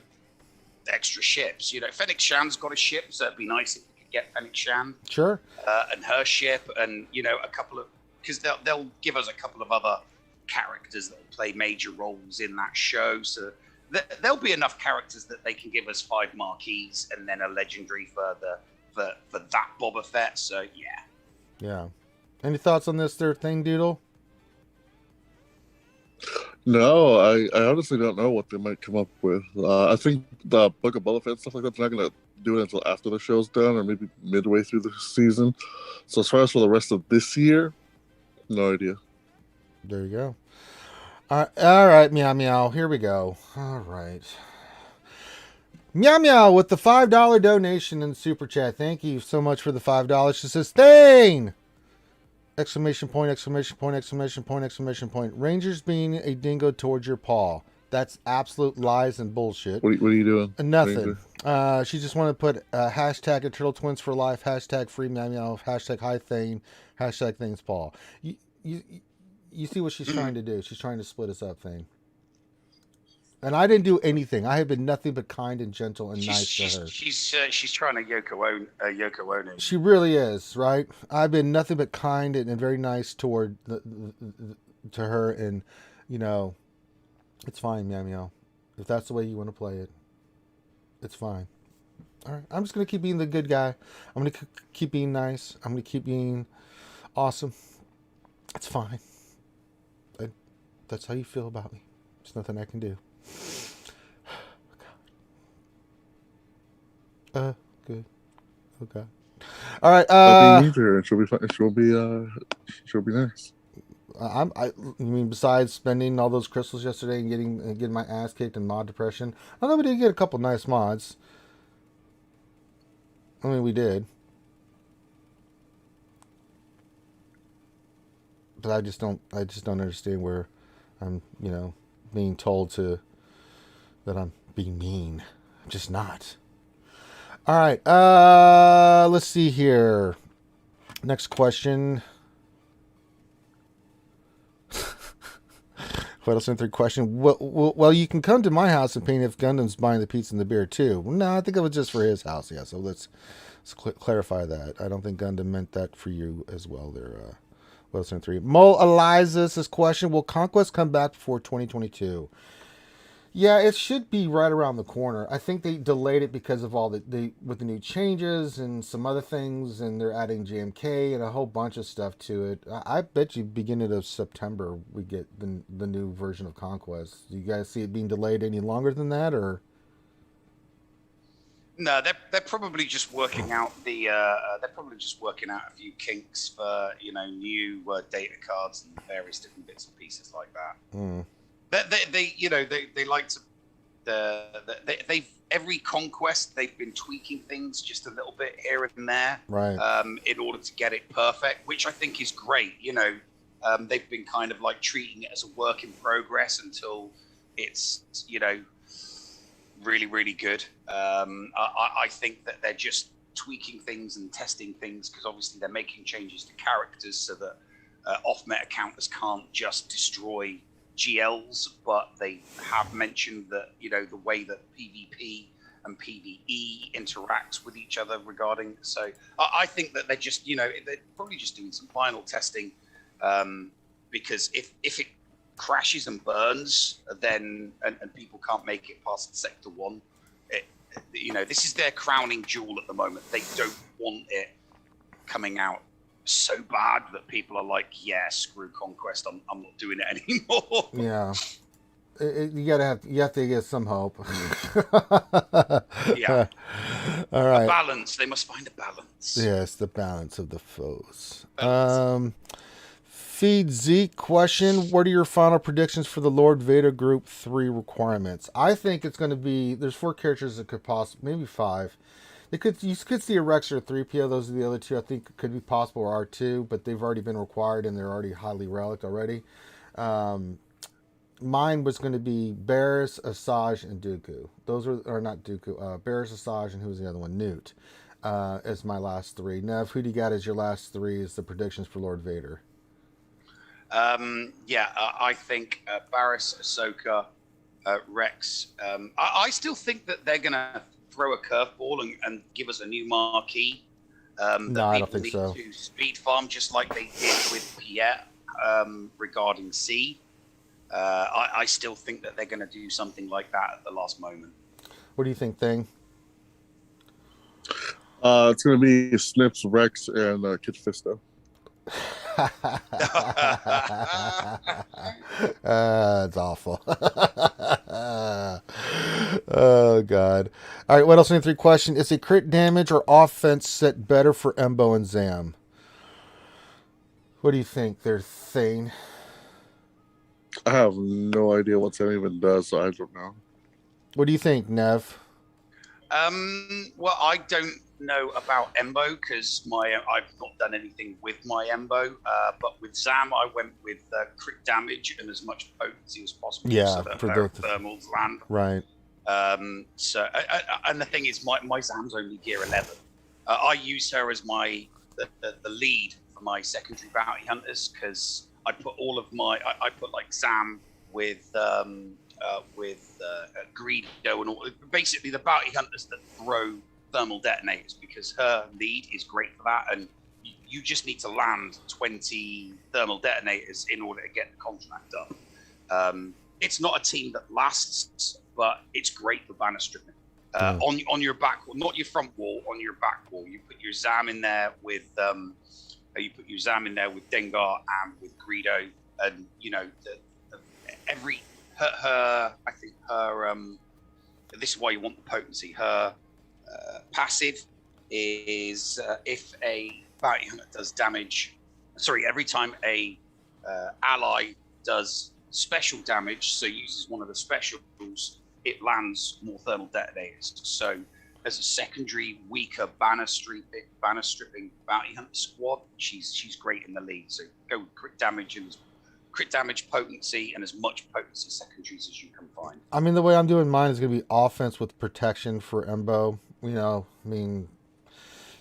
extra ships. You know, Fennec Shan's got a ship, so it'd be nice if we could get Fennec Shan. Sure. And her ship, and, you know, a couple of, because they'll give us a couple of other characters that will play major roles in that show. So there'll be enough characters that they can give us 5 marquees and then a legendary for that Boba Fett. So yeah. Yeah. Any thoughts on this third thing, Doodle? No, I honestly don't know what they might come up with. I think the Book of Boba Fett and stuff like that, they're not going to do it until after the show's done or maybe midway through the season. So as far as for the rest of this year, no idea. There you go. All right, Meow Meow. Here we go. All right. Meow Meow with the $5 donation in Super Chat. Thank you so much for the $5. She says, Thane! Exclamation point, exclamation point, exclamation point, exclamation point. Rangers being a dingo towards your paw. That's absolute lies and bullshit. What are you doing? Nothing. She just wanted to put hashtag Eternal Twins for life, hashtag free Meow Meow, hashtag hi Thane, hashtag Thane's paw. You see what she's trying to do. She's trying to split us up, Thane. And I didn't do anything. I have been nothing but kind and gentle and nice to her. She's trying to Yoko Ono. She really is, right? I've been nothing but kind and very nice toward to her, and you know, it's fine, Meow Meow. If that's the way you want to play it, it's fine. All right, I'm just gonna keep being the good guy. I'm gonna keep being nice. I'm gonna keep being awesome. It's fine. That's how you feel about me. There's nothing I can do. Good. Okay. All right. I'll be her, and she'll be fine. She'll be nice. You mean besides spending all those crystals yesterday and getting my ass kicked in mod depression? I thought we did get a couple nice mods. I mean, we did. But I just don't understand where I'm, you know, being told that I'm being mean. I'm just not. All right. Let's see here. Next question. What else? Third question. Well, you can come to my house and paint if Gundam's buying the pizza and the beer too. No, I think it was just for his house. Yeah. So let's clarify that. I don't think Gundam meant that for you as well. There. What else? 3. Mo Eliza's this question. Will Conquest come back before 2022? Yeah, it should be right around the corner. I think they delayed it because of all with the new changes and some other things, and they're adding JMK and a whole bunch of stuff to it. I bet you beginning of September we get the new version of Conquest. Do you guys see it being delayed any longer than that, or? No, they're probably just working out they're probably just working out a few kinks for, you know, new data cards and various different bits and pieces like that. They like to they've every conquest they've been tweaking things just a little bit here and there, right? In order to get it perfect, which I think is great. You know, they've been kind of like treating it as a work in progress until it's really, really good. I think that they're just tweaking things and testing things because obviously they're making changes to characters so that off-meta counters can't just destroy GLs, but they have mentioned that the way that PvP and PvE interacts with each other regarding. So I think that they're just they're probably just doing some final testing because if it crashes and burns, then and people can't make it past Sector 1. This is their crowning jewel at the moment. They don't want it coming out so bad that people are like, yeah, screw Conquest. I'm not doing it anymore. Yeah. You have to get some hope. Yeah. All right. A balance. They must find a balance. Yes, the balance of the foes. Balance. Feed Zeke question: what are your final predictions for the Lord Vader Group 3 requirements? I think it's going to be, there's 4 characters that could possibly, maybe 5. You could see a Rex or a 3PO. Those are the other 2 I think could be possible, or R2, but they've already been required and they're already highly relic already. Mine was going to be Barriss, Asajj, and Dooku. Those are not Dooku. Barriss, Asajj, and who's the other one? Newt. As my last 3. Nev, who do you got as your last 3 as the predictions for Lord Vader? I think Barriss, Ahsoka, Rex. I still think that they're going to throw a curveball and give us a new marquee. No, I don't think so. To speed farm just like they did with Pierre regarding C. I still think that they're going to do something like that at the last moment. What do you think, Thing? It's going to be Snips, Rex, and Kit Fisto. It's awful. Oh God! All right, what else? 3 question: is a crit damage or offense set better for Embo and Zam? What do you think, there, Thane? I have no idea what that even does, so I don't know. What do you think, Nev? Well, I don't know about Embo because I've not done anything with my Embo, but with Zam I went with crit damage and as much potency as possible, Yeah, so that for their the thermals land. right. So and the thing is, my Zam's only gear 11. I use her as the lead for my secondary bounty hunters because I put all of I put like Zam with Greedo and all, basically the bounty hunters that throw thermal detonators, because her lead is great for that, and you just need to land 20 thermal detonators in order to get the contract done. It's not a team that lasts, but it's great for banner stripping. On your back wall, not your front wall, on your back wall, you put your Zam in there with Dengar and with Greedo, and I think her this is why you want the potency. Her passive is if a bounty hunter does damage, every time a ally does special damage, so uses one of the specials, it lands more thermal detonators. So as a secondary weaker banner stripping bounty hunter squad, she's great in the lead. So go with crit damage, potency, and as much potency secondaries as you can find. I mean, the way I'm doing mine is going to be offense with protection for Embo.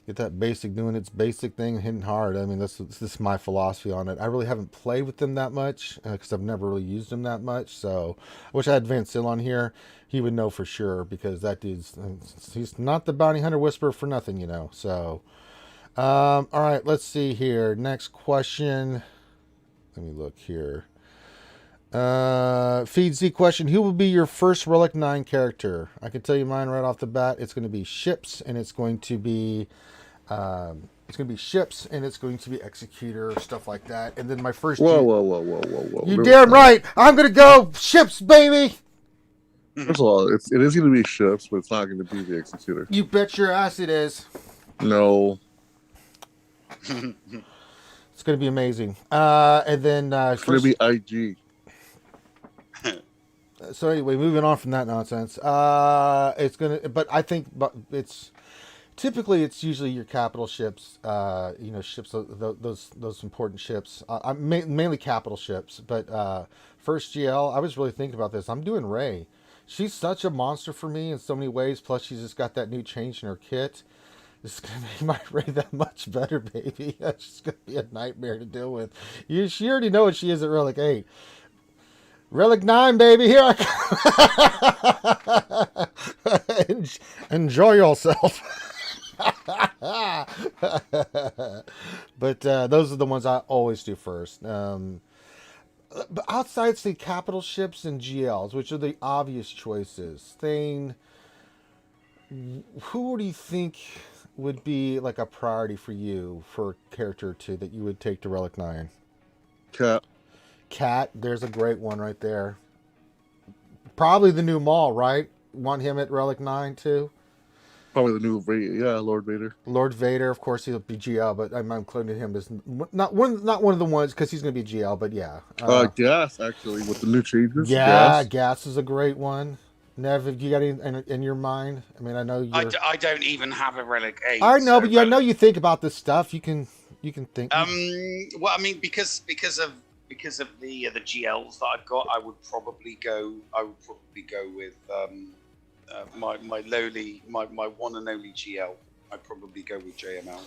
Get that basic doing its basic thing, hitting hard. I mean, this is my philosophy on it. I really haven't played with them that much because I've never really used them that much. So I wish I had Van Sil on here. He would know for sure because he's not the bounty hunter whisperer for nothing, So, all right, let's see here. Next question. Let me look here. Feed Z question: who will be your first Relic 9 character? I can tell you mine right off the bat. It's going to be ships, and it's going to be Executor, stuff like that. And then my first. Whoa! You damn right. I'm going to go ships, baby. First of all, it is going to be ships, but it's not going to be the Executor. You bet your ass it is. No. It's going to be amazing. And then it's going to be IG. So anyway, moving on from that nonsense. It's gonna, but I think, it's typically it's usually your capital ships, ships, those important ships, mainly capital ships. But first GL, I was really thinking about this. I'm doing Rey. She's such a monster for me in so many ways. Plus, she's just got that new change in her kit. It's gonna make my Rey that much better, baby. She's gonna be a nightmare to deal with. She already know what she is at Relic 8. Relic 9, baby, here I come. Enjoy yourself. But those are the ones I always do first. But outside, say, capital ships and GLs, which are the obvious choices, Thane, who do you think would be like a priority for you for a character or two that you would take to Relic 9? Cat, there's a great one right there. Probably the new Maul, right? Want him at Relic 9 too? Probably the new Vader, Lord Vader. Lord Vader, of course, he'll be GL, but I'm including him as not one of the ones because he's going to be GL. But yeah, Gas actually with the new changes. Yeah, Gas is a great one. Nev, have you got any in your mind? I mean, I know you're... I don't even have a Relic 8. I know, but I know you think about this stuff. You can think. Well, I mean, because of the GLs that I've got, I would probably go with my one and only GL. I'd probably go with JML.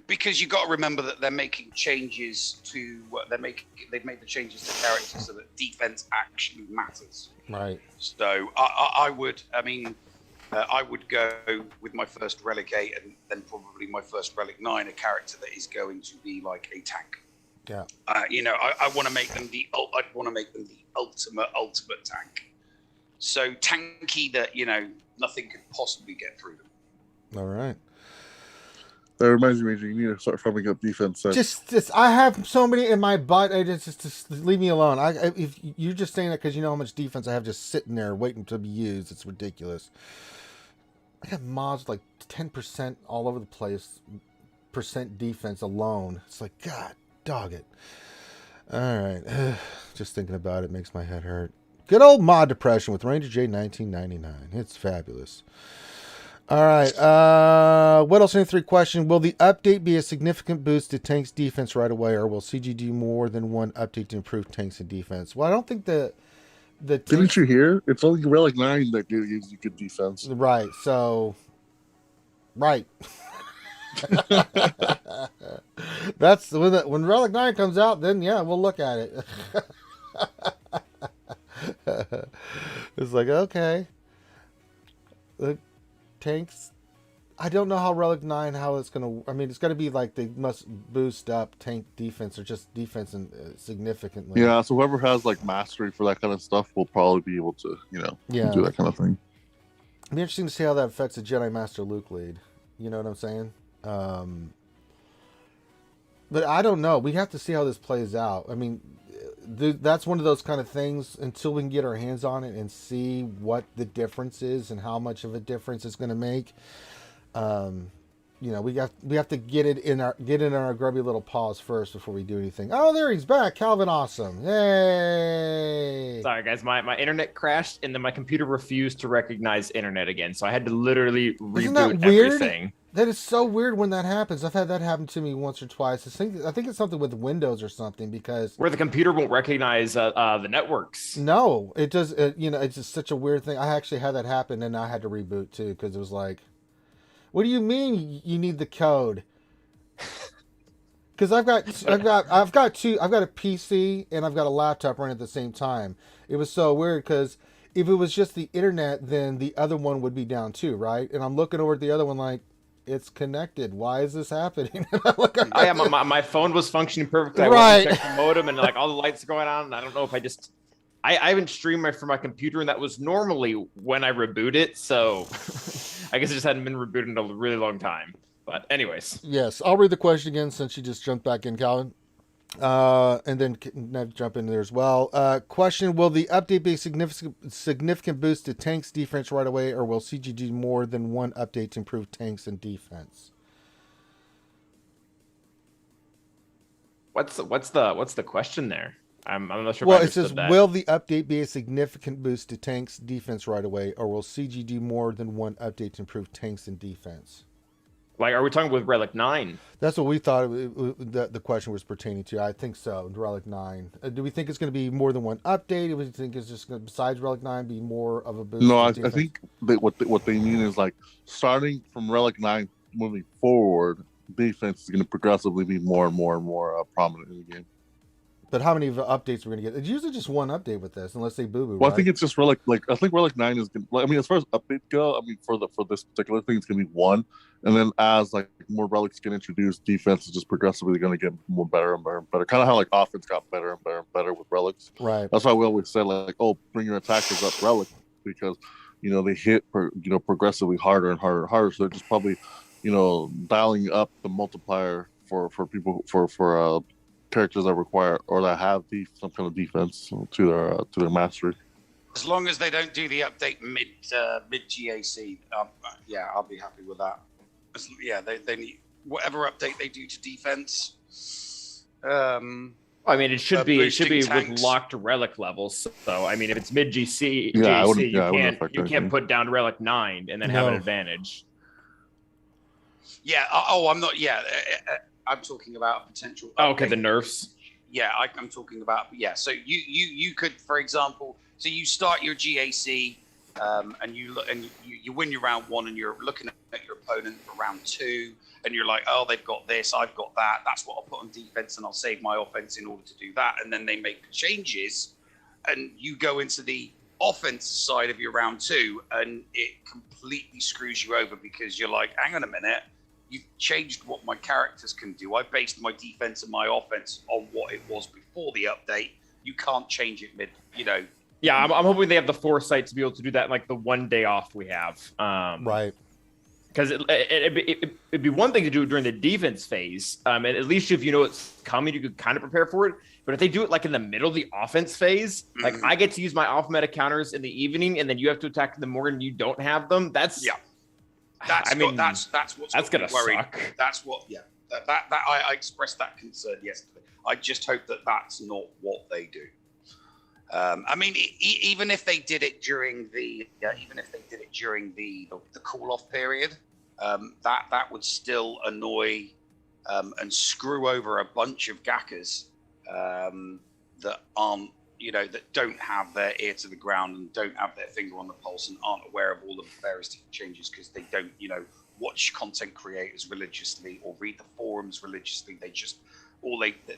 Because you've got to remember that they're making changes to they've made the changes to characters so that defense actually matters. Right. So I would go with my first Relic 8 and then probably my first Relic 9, a character that is going to be like a tank. Yeah. I want to make them the ultimate tank. So tanky that nothing could possibly get through them. All right. That reminds me, you need to start farming up defense. Just I have so many in my butt. Just leave me alone. If you're just saying that because you know how much defense I have just sitting there waiting to be used, it's ridiculous. I got mods like 10% all over the place, percent defense alone. It's like, God, dog it. All right, just thinking about it makes my head hurt. Good old mod depression with Ranger J 1999. It's fabulous. All right. What else? 3 question. Will the update be a significant boost to tanks defense right away, or will CG do more than one update to improve tanks and defense? Well, I don't think the didn't you hear? It's only Relic 9 that gives you good defense. Right. So. Right. That's when Relic 9 comes out. Then yeah, we'll look at it. It's like, okay. The tanks, I don't know how Relic 9, how it's going to, I mean, it's going to be like they must boost up tank defense or just defense significantly. Yeah, so whoever has like mastery for that kind of stuff will probably be able to, do that kind of thing. It'll be interesting to see how that affects the Jedi Master Luke lead. You know what I'm saying? But I don't know. We have to see how this plays out. I mean, that's one of those kind of things until we can get our hands on it and see what the difference is and how much of a difference it's going to make. We have to get it in our grubby little paws first before we do anything. Oh, there he's back, Calvin Awesome! Yay! Sorry guys, my internet crashed and then my computer refused to recognize internet again, so I had to literally reboot everything. That is so weird when that happens. I've had that happen to me once or twice. I think it's something with Windows or something because where the computer won't recognize the networks. No, it does. It's just such a weird thing. I actually had that happen and I had to reboot too because it was like, what do you mean you need the code? Because I've got a PC and I've got a laptop running at the same time. It was so weird because if it was just the internet, then the other one would be down too, right? And I'm looking over at the other one like, it's connected. Why is this happening? My phone was functioning perfectly. I right. went and checked the modem and like all the lights are going on. And I don't know if I haven't streamed from my computer and that was normally when I reboot it. So I guess it just hadn't been rebooted in a really long time. But anyways. Yes, I'll read the question again since you just jumped back in, Calvin. And then Nev jump in there as well. Question: will the update be a significant boost to tanks defense right away, or will CG do more than one update to improve tanks and defense? What's the question there? I'm not sure. Well, if I it says, understood that. will the update be a significant boost to tanks' defense right away, or will CG do more than one update to improve tanks and defense? Like, are we talking with Relic 9? That's what we thought the question was pertaining to. I think so. Relic 9. Do we think it's going to be more than one update? Do we think it's just going to, besides Relic 9, be more of a boost? No, I think what they mean is like starting from Relic 9 moving forward, defense is going to progressively be more and more and more prominent in the game. But how many updates we're going to get? It's usually just one update with this, unless they boo-boo, Well, right? I think it's just Relic. Like I think Relic 9 is. I mean, as far as updates go, I mean, for this particular thing, it's going to be one, and then as like more relics get introduced, defense is just progressively going to get more better and better and better. Kind of how like offense got better and better and better with relics. Right. That's why we always said like, oh, bring your attackers up relic, because they hit progressively harder and harder and harder. So they're just probably dialing up the multiplier for people for characters that require or that have some kind of defense to their mastery. As long as they don't do the update mid GAC, yeah, I'll be happy with that. They need whatever update they do to defense. I mean, it should be tanks. with locked relic levels. So I mean, if it's mid GC, you can't put down Relic 9 and then have an advantage. Yeah. I'm not. Yeah. I'm talking about potential. Okay, the nerfs. Yeah, I'm talking about. Yeah, so you could, for example, so you start your GAC, and you win your round 1, and you're looking at your opponent for round 2, and you're like, oh, they've got this, I've got that. That's what I'll put on defense, and I'll save my offense in order to do that. And then they make the changes, and you go into the offense side of your round 2, and it completely screws you over because you're like, hang on a minute. You've changed what my characters can do. I based my defense and my offense on what it was before the update. You can't change it mid, Yeah, I'm hoping they have the foresight to be able to do that in like the one day off we have. Right. Because it'd be one thing to do it during the defense phase. And at least if you know it's coming, you could kind of prepare for it. But if they do it like in the middle of the offense phase, like I get to use my off meta counters in the evening, and then you have to attack in the morning and you don't have them. That's what's gonna suck. That's what. Yeah, I expressed that concern yesterday. I just hope that that's not what they do. I mean, even if they did it during the cool off period, that would still annoy and screw over a bunch of gackers that aren't. That don't have their ear to the ground and don't have their finger on the pulse and aren't aware of all of the various different changes because they don't, watch content creators religiously or read the forums religiously. They just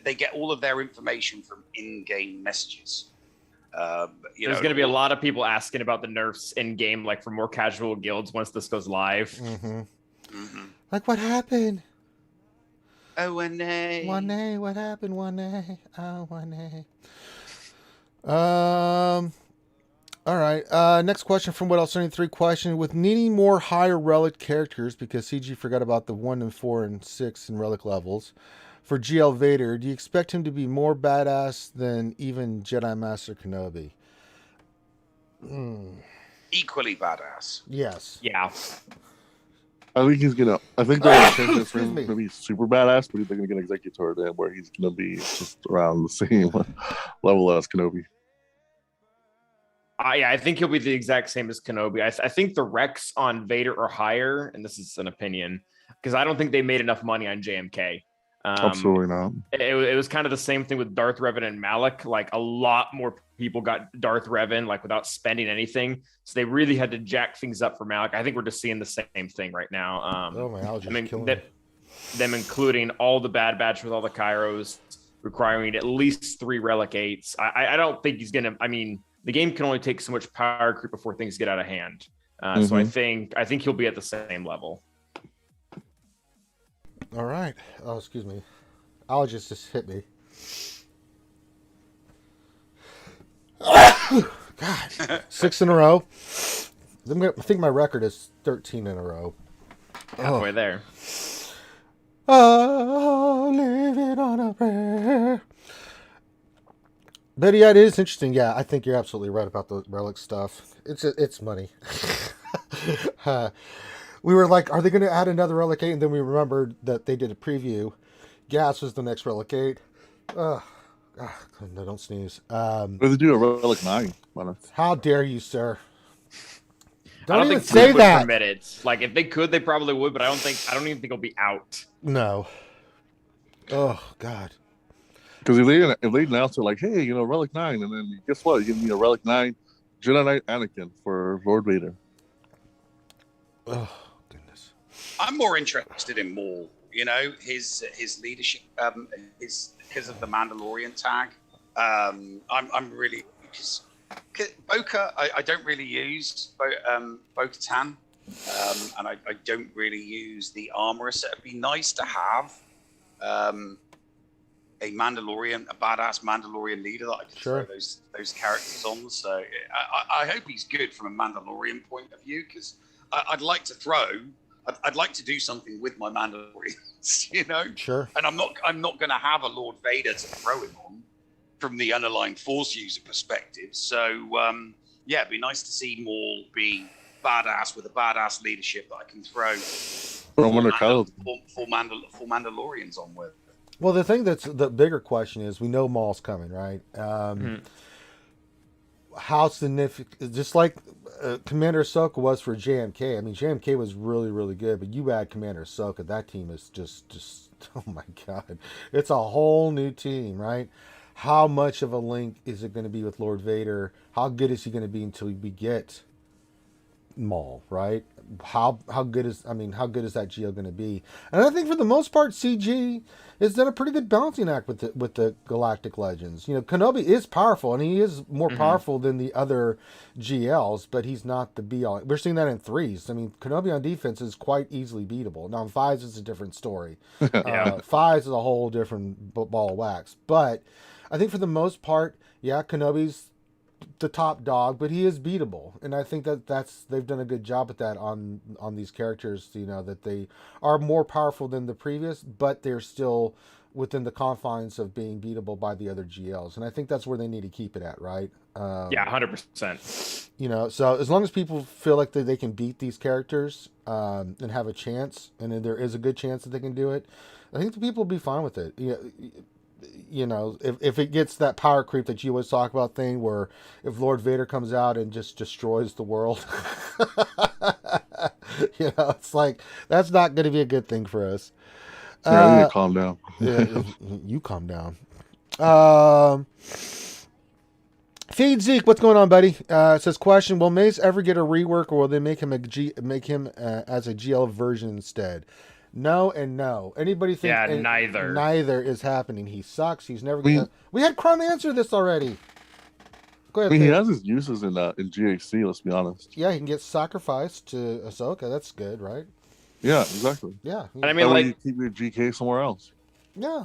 they get all of their information from in-game messages. There's going to be a lot of people asking about the nerfs in game, like for more casual guilds once this goes live. Mm-hmm. Mm-hmm. Like, what happened? Oh, 1A. 1A, what happened? 1A. Oh, 1A. All right. Next question from What Else 73 question. With needing more higher relic characters, because CG forgot about the 1 and 4 and 6 in relic levels, for GL Vader, do you expect him to be more badass than even Jedi Master Kenobi? Equally badass. Yes. Yeah. I think they're going to change this for him to be super badass, but they're going to get Executor then, where he's going to be just around the same level as Kenobi. I think he'll be the exact same as Kenobi. I think the Rex on Vader are higher, and this is an opinion, because I don't think they made enough money on JMK. Absolutely not. It was kind of the same thing with Darth Revan and Malik. Like, a lot more people got Darth Revan like without spending anything, so they really had to jack things up for Malik. I think we're just seeing the same thing right now. My allergies killing me. Them including all the Bad Batch with all the Kairos, requiring at least 3 Relic 8s. I don't think he's gonna. I mean, the game can only take so much power creep before things get out of hand. So I think he'll be at the same level. All right. Oh, excuse me. Allergies just hit me. God. 6 in a row. I think my record is 13 in a row. Halfway there. Oh, leave it on a prayer. But yeah, it is interesting. Yeah, I think you're absolutely right about the relic stuff. It's money. We were like, are they going to add another Relic 8? And then we remembered that they did a preview. Gas was the next Relic 8. No, don't sneeze. What do they do a Relic 9? How dare you, sir? I don't even think say Fleet would that. permit it. Like if they could, they probably would, but I don't even think it'll be out. No. Oh God. Because if they announce it like, hey, Relic 9, and then guess what? You need a Relic 9 Jedi Knight Anakin for Lord Vader. Oh goodness. I'm more interested in Maul. His leadership, because of the Mandalorian tag. I'm really because Boca. I don't really use Bo-Katan, and I don't really use the armorers. So it'd be nice to have a badass Mandalorian leader that I can throw those characters on. So I hope he's good from a Mandalorian point of view, because I'd like to throw. I'd like to do something with my Mandalorians, Sure. And I'm not going to have a Lord Vader to throw him on from the unaligned Force user perspective. So it'd be nice to see Maul be badass with a badass leadership that I can throw full Mandalorians on with. Well, the thing that's the bigger question is, we know Maul's coming, right? How significant? Just like Commander Ahsoka was for JMK. I mean, JMK was really, really good, but you add Commander Ahsoka, that team is just oh my God, it's a whole new team, right? How much of a link is it going to be with Lord Vader? How good is he going to be until we get Maul, right? How good is that Geo going to be? And I think for the most part, CG has done a pretty good balancing act with the Galactic Legends. Kenobi is powerful, and he is more powerful than the other GLs, but he's not the be all. We're seeing that in 3s. I mean, Kenobi on defense is quite easily beatable. Now in 5s, it's a different story. 5s is a whole different ball of wax. But I think for the most part, Kenobi's the top dog, but he is beatable, and I think they've done a good job with that on these characters. That they are more powerful than the previous, but they're still within the confines of being beatable by the other GLs, and I think that's where they need to keep it at, right? 100%. So as long as people feel like they can beat these characters and have a chance, and there is a good chance that they can do it, I think the people will be fine with it. If it gets that power creep that you always talk about thing, where if Lord Vader comes out and just destroys the world, it's like, that's not going to be a good thing for us. I need to calm down. You calm down. Feed Zeke, what's going on, buddy? It says, question: will Mace ever get a rework, or will they make him as a GL version instead? No and no. Anybody think? Yeah, neither. Neither is happening. He sucks. He's never gonna. We had Crumb answer this already. Go ahead. He has his uses in GAC. Let's be honest. Yeah, he can get sacrificed to Ahsoka. That's good, right? Yeah, exactly. Yeah. And I mean, you keep your GK somewhere else. Yeah.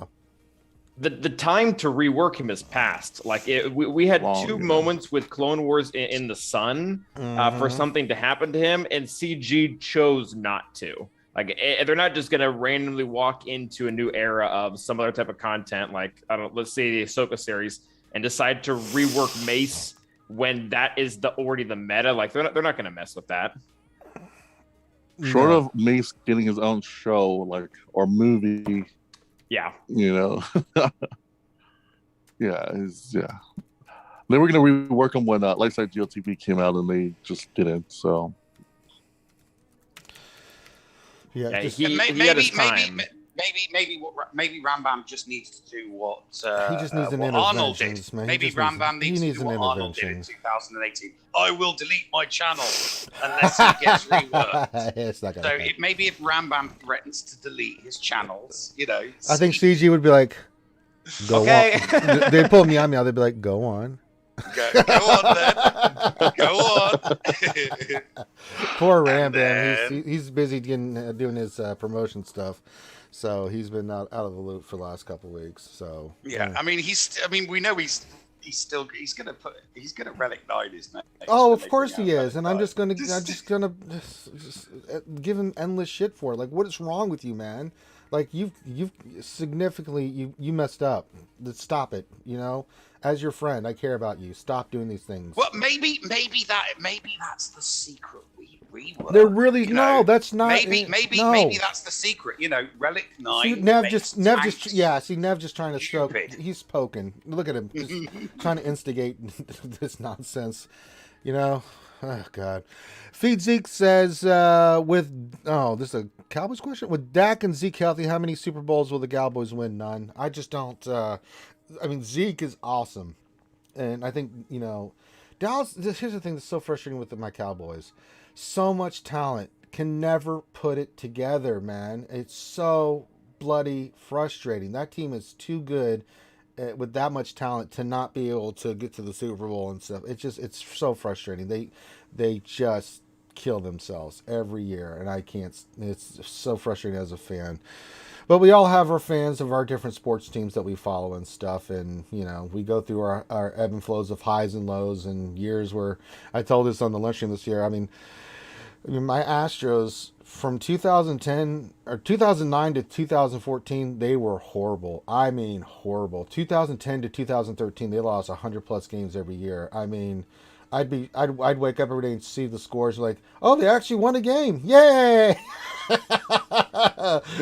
The time to rework him is past. Like we had two moments with Clone Wars in the sun for something to happen to him, and CG chose not to. Like, they're not just going to randomly walk into a new era of some other type of content, like, let's say the Ahsoka series, and decide to rework Mace when that is already the meta. Like, they're not going to mess with that. Short of Mace getting his own show, or movie. Yeah. They were going to rework him when Lightside GLTV came out, and they just didn't, so... Yeah, he had his time. Maybe Rambam just needs to do what he just needs what Arnold did. Man. Maybe Rambam needs to do what Arnold did in 2018. I will delete my channel unless he gets reworked. It's not gonna happen. Maybe if Rambam threatens to delete his channels, I think CG would be like, "Go on." They'd pull me on me. They'd be like, "Go on." Go on then. Go on. Poor Rambam. He's busy doing his promotion stuff, so he's been out of the loop for the last couple of weeks. So I mean, we know he's gonna Relic 9 his name. Oh, of course he is, and I'm just gonna give him endless shit for it. Like, what is wrong with you, man? Like, you've significantly you messed up. Stop it. As your friend, I care about you. Stop doing these things. Well, maybe that's the secret. rework. They're really you know? that's not maybe no. maybe that's the secret. You know, Relic 9. See, Nev just Nev just trying to stroke. Stupid. He's poking. Look at him, just trying to instigate this nonsense. You know, oh god. Feed Zeke says this is a Cowboys question. With Dak and Zeke healthy, how many Super Bowls will the Cowboys win? None. I just don't. I mean, Zeke is awesome, and I think Dallas. Here's the thing that's so frustrating with my Cowboys. So much talent, can never put it together, man. It's so bloody frustrating. That team is too good with that much talent to not be able to get to the Super Bowl and stuff. It's so frustrating. They just kill themselves every year, and I can't. It's so frustrating as a fan. But we all have our fans of our different sports teams that we follow and stuff, and we go through our ebb and flows of highs and lows and years where I told this on the lunchroom this year. I mean, my Astros from 2010 or 2009 to 2014, they were horrible. I mean, horrible. 2010 to 2013, they lost 100+ games every year. I mean, I'd wake up every day and see the scores like, oh, they actually won a game. Yay!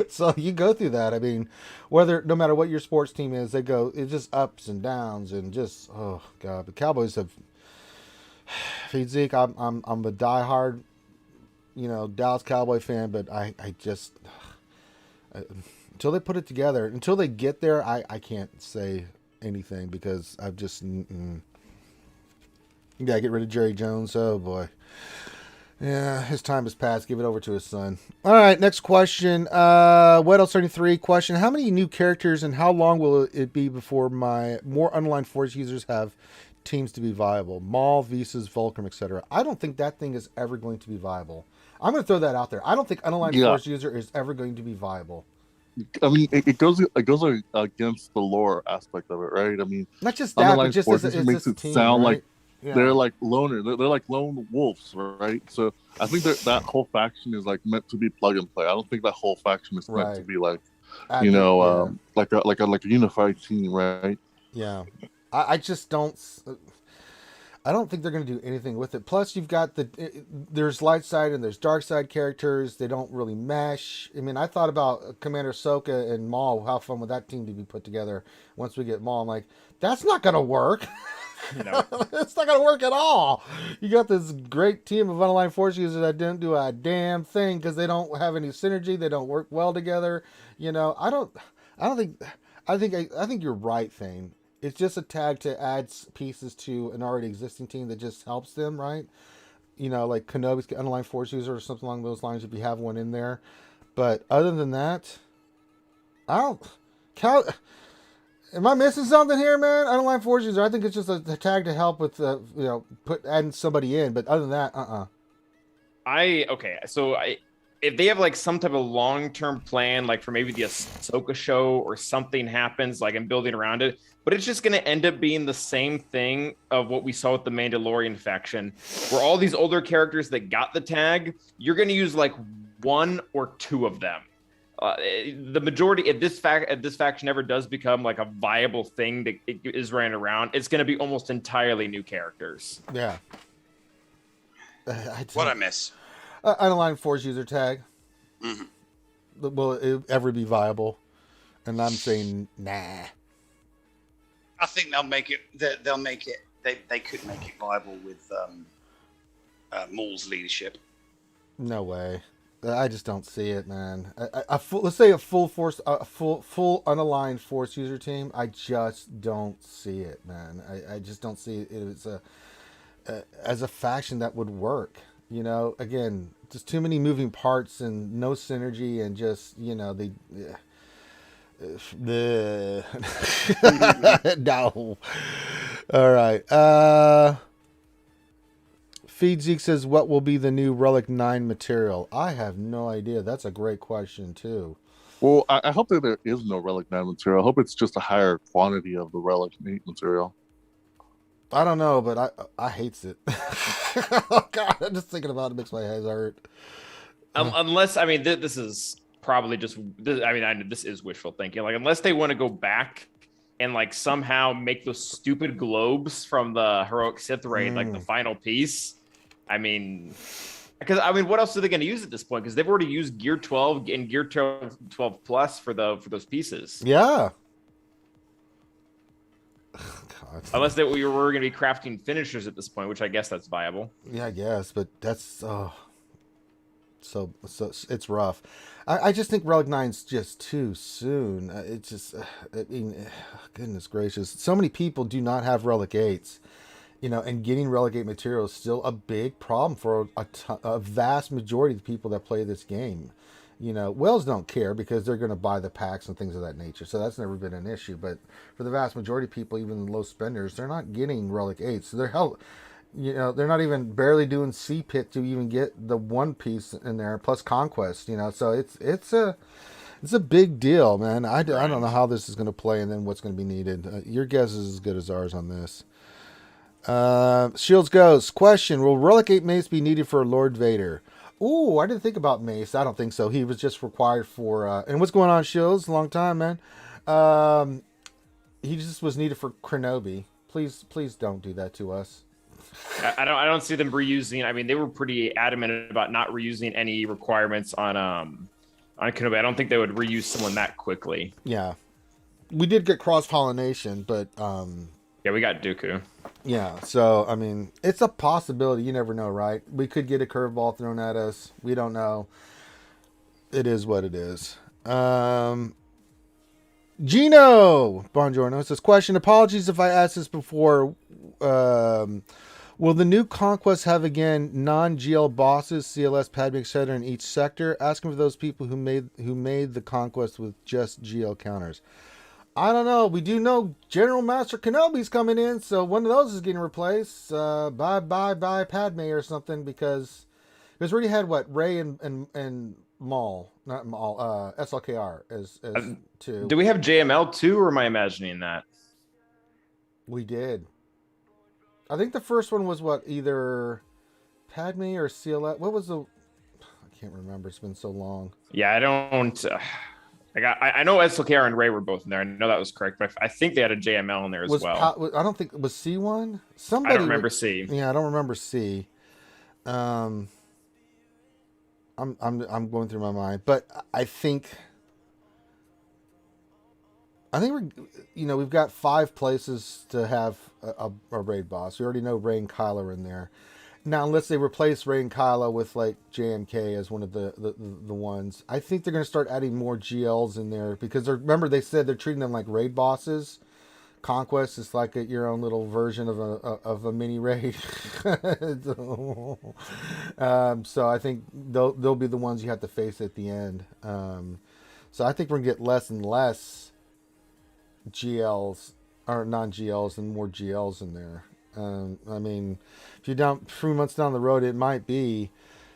So you go through that. I mean, no matter what your sports team is, it's just ups and downs and just, oh god. The Cowboys have, Zeke, I'm a diehard Dallas Cowboy fan, but I just until they put it together, until they get there, I can't say anything because I've just you gotta get rid of Jerry Jones. Oh boy, yeah, his time has passed. Give it over to his son. All right, next question. What else? 33 question: how many new characters and how long will it be before my more unaligned Force users have teams to be viable? Maul, Visas, Vulcan, etc. I don't think that thing is ever going to be viable. I'm going to throw that out there. I don't think unaligned Force user is ever going to be viable. I mean, it goes against the lore aspect of it, right? I mean, not just that, but just as it makes it team, sound right? Like they're like loners. They're like lone wolves, right? So I think that whole faction is like meant to be plug and play. I don't think that whole faction is meant to be like, like a unified team, right? Yeah, I just don't. I don't think they're going to do anything with it. Plus, you've got there's light side and there's dark side characters. They don't really mesh. I mean, I thought about Commander Ahsoka and Maul. How fun would that team to be put together once we get Maul? I'm like, that's not going to work. No. It's not going to work at all. You got this great team of unaligned Force users that didn't do a damn thing because they don't have any synergy. They don't work well together. I think you're right, Thane. It's just a tag to add pieces to an already existing team that just helps them, right? Like Kenobi's unaligned Force user or something along those lines if you have one in there. But other than that, am I missing something here, man? Unaligned Force user, I think it's just a tag to help with, adding somebody in. But other than that, if they have like some type of long-term plan, like for maybe the Ahsoka show or something happens, like I'm building around it, but it's just going to end up being the same thing of what we saw with the Mandalorian faction, where all these older characters that got the tag, you're going to use like one or two of them. The majority, if this faction ever does become like a viable thing that is running around, it's going to be almost entirely new characters. Yeah. What I miss? Unaligned Force user tag. Mm-hmm. Will it ever be viable? And I'm saying, nah. I think they'll make it. They'll make it. They could make it viable with Maul's leadership. No way. I just don't see it, man. Let's say a full unaligned Force user team. I just don't see it, man. I just don't see it as a faction that would work. Again, just too many moving parts and no synergy, and just no. All right. Feed Zeke says, what will be the new Relic 9 material? I have no idea. That's a great question, too. Well, I hope that there is no Relic 9 material. I hope it's just a higher quantity of the Relic 8 material. I don't know, but I hates it. Oh, God, I'm just thinking about it makes my head hurt. Unless, this is probably just, this is wishful thinking. Like, unless they want to go back and, like, somehow make those stupid globes from the Heroic Sith raid, like, the final piece. Because I mean, what else are they going to use at this point? Because they've already used Gear 12 and Gear 12 Plus for those pieces. Yeah. God. Unless we were going to be crafting finishers at this point, which I guess that's viable. Yeah, I guess, but that's so it's rough. I just think Relic 9's just too soon. It's just, I mean, goodness gracious, so many people do not have Relic 8s. And getting Relic 8 material is still a big problem for a vast majority of the people that play this game. Whales don't care because they're going to buy the packs and things of that nature. So that's never been an issue. But for the vast majority of people, even low spenders, they're not getting Relic 8. So they're not even barely doing C-Pit to even get the one piece in there, plus Conquest, So it's a big deal, man. I don't know how this is going to play and then what's going to be needed. Your guess is as good as ours on this. Shields goes, question, will Relic 8 Mace be needed for Lord Vader? Ooh, I didn't think about Mace. I don't think so. He was just required for, and what's going on, Shields? Long time, man. He just was needed for Kenobi. Please don't do that to us. I don't see them reusing. I mean, they were pretty adamant about not reusing any requirements on Kenobi. I don't think they would reuse someone that quickly. Yeah. We did get cross-pollination, but... yeah, we got Dooku. Yeah, so, I mean, it's a possibility. You never know, right? We could get a curveball thrown at us. We don't know. It is what it is. Gino Bongiorno says, question, apologies if I asked this before. Will the new Conquest have, again, non-GL bosses, CLS, Padme, etc. in each sector? Asking for those people who made the Conquest with just GL counters. I don't know. We do know General Master Kenobi's coming in, so one of those is getting replaced. Bye Padme or something, because we already had Rey and Maul, not Maul, SLKR as two. Do we have JML too, or am I imagining that? We did. I think the first one was either Padme or CLS. What was the? I can't remember. It's been so long. Yeah, I don't. I know SLKR and Ray were both in there. I know that was correct, but I think they had a JML in there as well. I don't think was C one. I don't remember C. Yeah, I don't remember C. I'm going through my mind, but I think we've got 5 places to have a raid boss. We already know Rey and Kylo are in there. Now, unless they replace Rey and Kylo with JMK as one of the ones, I think they're going to start adding more GLs in there because remember they said they're treating them like raid bosses. Conquest is like your own little version of a mini raid. So I think they'll be the ones you have to face at the end. So I think we're gonna get less and less GLs or non-GLs and more GLs in there. I mean, if you're down 3 months down the road, it might be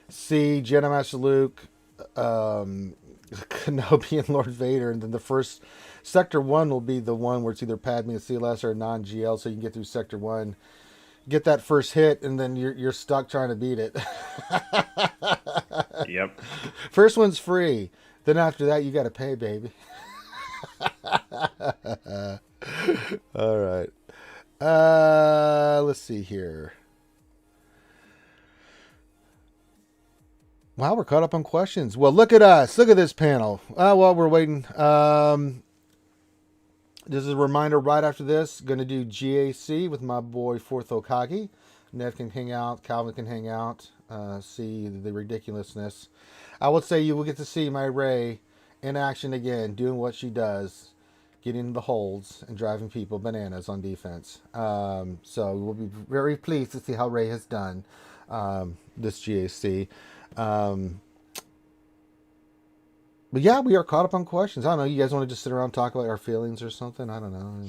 C, Jedi Master Luke, Kenobi, and Lord Vader, and then the first Sector 1 will be the one where it's either Padme and CLS or non-GL, so you can get through Sector 1, get that first hit, and then you're stuck trying to beat it. Yep. First one's free. Then after that, you got to pay, baby. All right. Let's see here. Wow, we're caught up on questions. Well, look at us. Look at this panel. Well, we're waiting. This is a reminder right after this. Going to do GAC with my boy Fourth Okage. Nev can hang out. Calvin can hang out. See the ridiculousness. I would say you will get to see my Rey in action again, doing what she does. Getting the holds and driving people bananas on defense. So we'll be very pleased to see how Rey has done this GAC. But yeah, we are caught up on questions. I don't know. You guys want to just sit around and talk about our feelings or something? I don't know.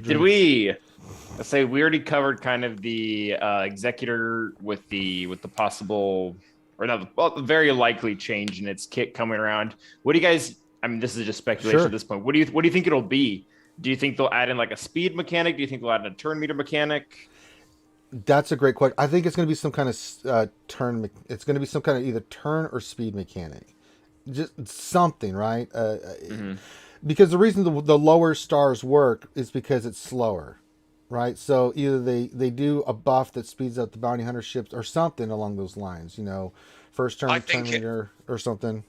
Did we? Let's say we already covered kind of the Executor with the possible or not the very likely change in its kit coming around. What do you guys? I mean, this is just speculation at this point. What do you think it'll be? Do you think they'll add in like a speed mechanic? Do you think they'll add in a turn meter mechanic? That's a great question. I think it's going to be some kind of turn. It's going to be some kind of either turn or speed mechanic. Just something, right? Because the reason the lower stars work is because it's slower. right? So either they do a buff that speeds up the bounty hunter ships or something along those lines, first turn I think Terminator or something.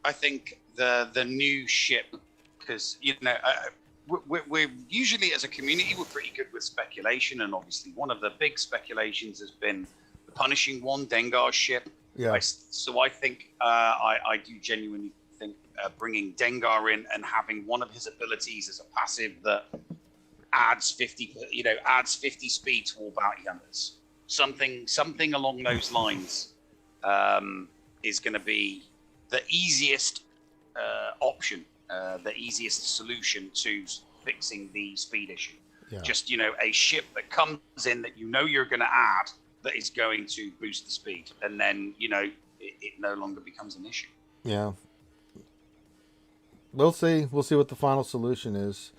I think the new ship, because we're usually, as a community, we're pretty good with speculation, and obviously one of the big speculations has been the punishing one, Dengar's ship. Yeah. So I think I do genuinely think bringing Dengar in and having one of his abilities as a passive that adds 50 speed to all bounty hunters, something along those lines, is going to be the easiest option, the easiest solution to fixing the speed issue. Yeah. Just a ship that comes in that you're going to add that is going to boost the speed, and then it no longer becomes an issue. Yeah. We'll see what the final solution is.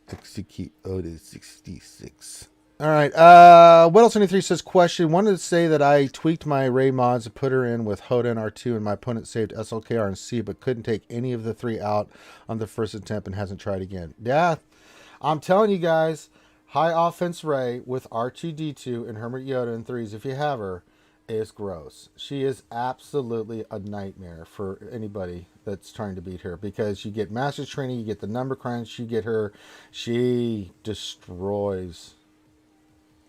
Executor 66. All right. What else? 23 says, question. Wanted to say that I tweaked my array mods and put her in with Hoarded R2, and my opponent saved SLKR and C, but couldn't take any of the 3 out on the first attempt and hasn't tried again. Yeah, I'm telling you guys, high offense Ray with R2D2 and Hermit Yoda in 3s, if you have her, is gross. She is absolutely a nightmare for anybody that's trying to beat her, because you get master training, you get the number crunch, you get her, she destroys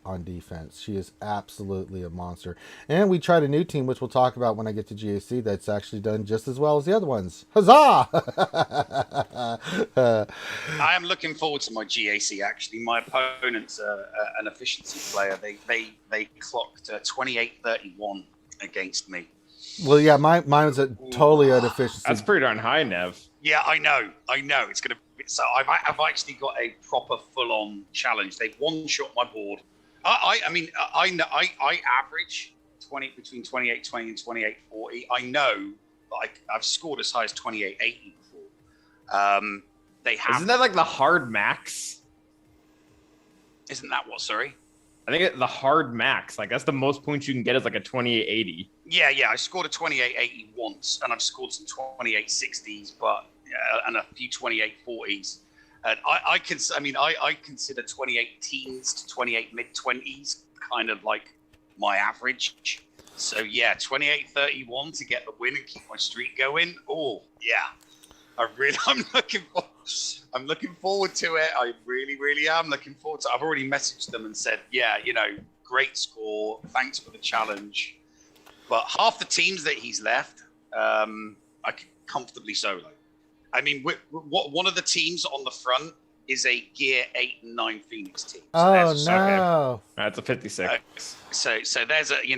on defense. She is absolutely a monster. And we tried a new team, which we'll talk about when I get to GAC, that's actually done just as well as the other ones. Huzzah! I am looking forward to my GAC. Actually, my opponent's an efficiency player. They clocked 28-31 against me. Well, yeah, mine was totally an efficiency. That's pretty darn high, Nev. Yeah, I know. It's gonna be, so I've actually got a proper full-on challenge. They've one-shot my board. I average between 28-20 and 28-40. I know that I've scored as high as 28-80 before. They have. Isn't that like the hard max? Isn't that what? Sorry. I think the hard max, like that's the most points you can get is like a 28-80. Yeah. I scored a 28-80 once, and I've scored some 28-60s, but and a few 28-40s. And I consider 28 teens to 28 mid-20s kind of like my average. So yeah, 28-31 to get the win and keep my streak going. Oh yeah, I'm looking forward to it. I really am looking forward to it. I've already messaged them and said, yeah, great score. Thanks for the challenge. But half the teams that he's left, I could comfortably solo. I mean, one of the teams on the front is a Gear 8 and 9 Phoenix team. So no. Okay. That's a 56. So there's a you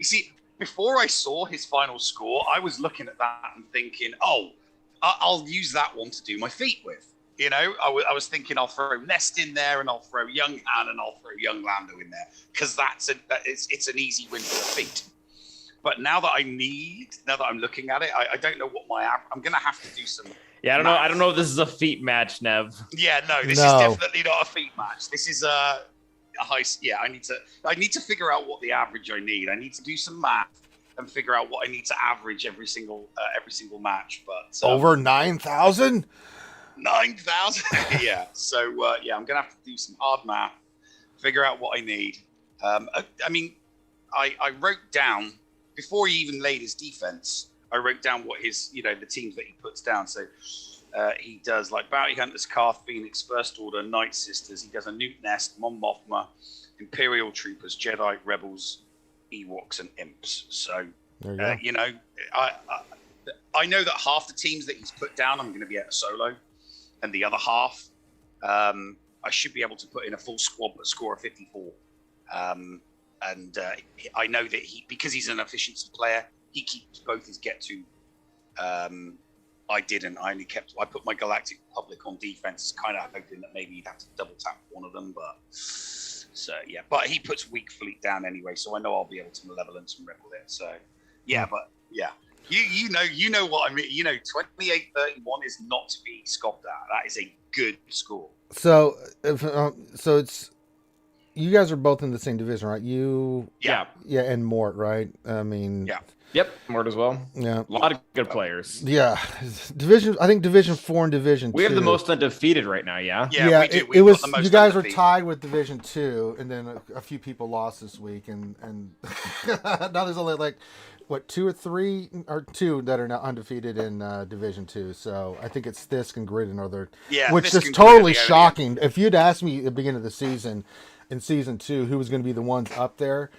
see, before I saw his final score, I was looking at that and thinking, I'll use that one to do my feat with. I was thinking I'll throw Nest in there, and I'll throw Young Han, and I'll throw Young Lando in there, because it's an easy win for the feat. But now that I'm looking at it, I don't know what I'm going to have to do some. Yeah, I don't know if this is a feat match, Nev. Yeah, this is definitely not a feat match. This is a high. Yeah, I need to figure out what the average I need. I need to do some math and figure out what I need to average every single match. But over 9,000. 9,000. Yeah. So I'm going to have to do some hard math, figure out what I need. I wrote down. Before he even laid his defense, I wrote down what his, the teams that he puts down. So he does like Bounty Hunters, Carth, Phoenix, First Order, Night Sisters. He does a Newt Nest, Mon Mothma, Imperial Troopers, Jedi, Rebels, Ewoks, and Imps. So, I know that half the teams that he's put down, I'm going to be able to solo. And the other half, I should be able to put in a full squad but score a 54. And I know that because he's an efficiency player, he keeps both his get to. I didn't. I put my Galactic Republic on defense, kind of hoping that maybe he'd have to double tap one of them. But but he puts weak fleet down anyway, so I know I'll be able to malevolence and rebel it. So but you know what I mean. 28-31 is not to be scoffed at. That is a good score. So it's. you guys are both in the same division, right? Yeah. And Mort, right? I mean, Yeah. Yep. Mort as well. Yeah. A lot of good players. Yeah. Division. I think Division 4 and Division 2. We have the most undefeated right now. Yeah. Yeah, we do. It We've was. got the most You guys were undefeated. tied with Division 2, and then a few people lost this week, and now there's only like what 2 or 3 or 2 that are now undefeated in Division 2. So I think it's Thisk and Grid and other. Yeah, which Thisk is and totally Grid are the shocking. If you'd asked me at the beginning of the season, in Season 2, who was going to be the ones up there,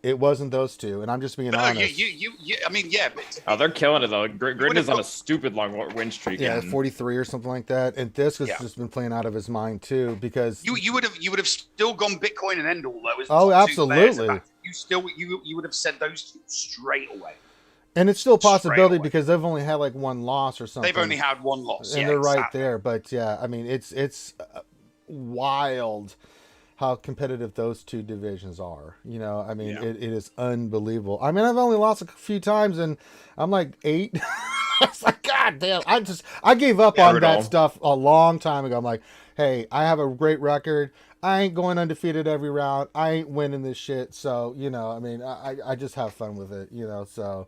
it wasn't those two, and I'm just being honest. I mean, yeah. But Oh, they're killing it though. Grid is on got- a stupid long win streak. Yeah, and 43 or something like that. And Thisk has Yeah. just been playing out of his mind too, because you would have still gone Bitcoin and Endall though. As the Oh, top two players. absolutely. You would have said those two straight away. and it's still a Straight possibility away. because they've only had like one loss or something. They've only had one loss, and yeah, they're right exactly. there. But yeah, I mean, it's wild how competitive those two divisions are. You know, I mean, Yeah. it is unbelievable. I mean, I've only lost a few times, and I'm like 8. It's like, God damn! I gave up on Brutal. that stuff a long time ago. I'm like, hey, I have a great record. I ain't going undefeated every round. I ain't winning this shit. So, you know, I mean, I just have fun with it, you know, so.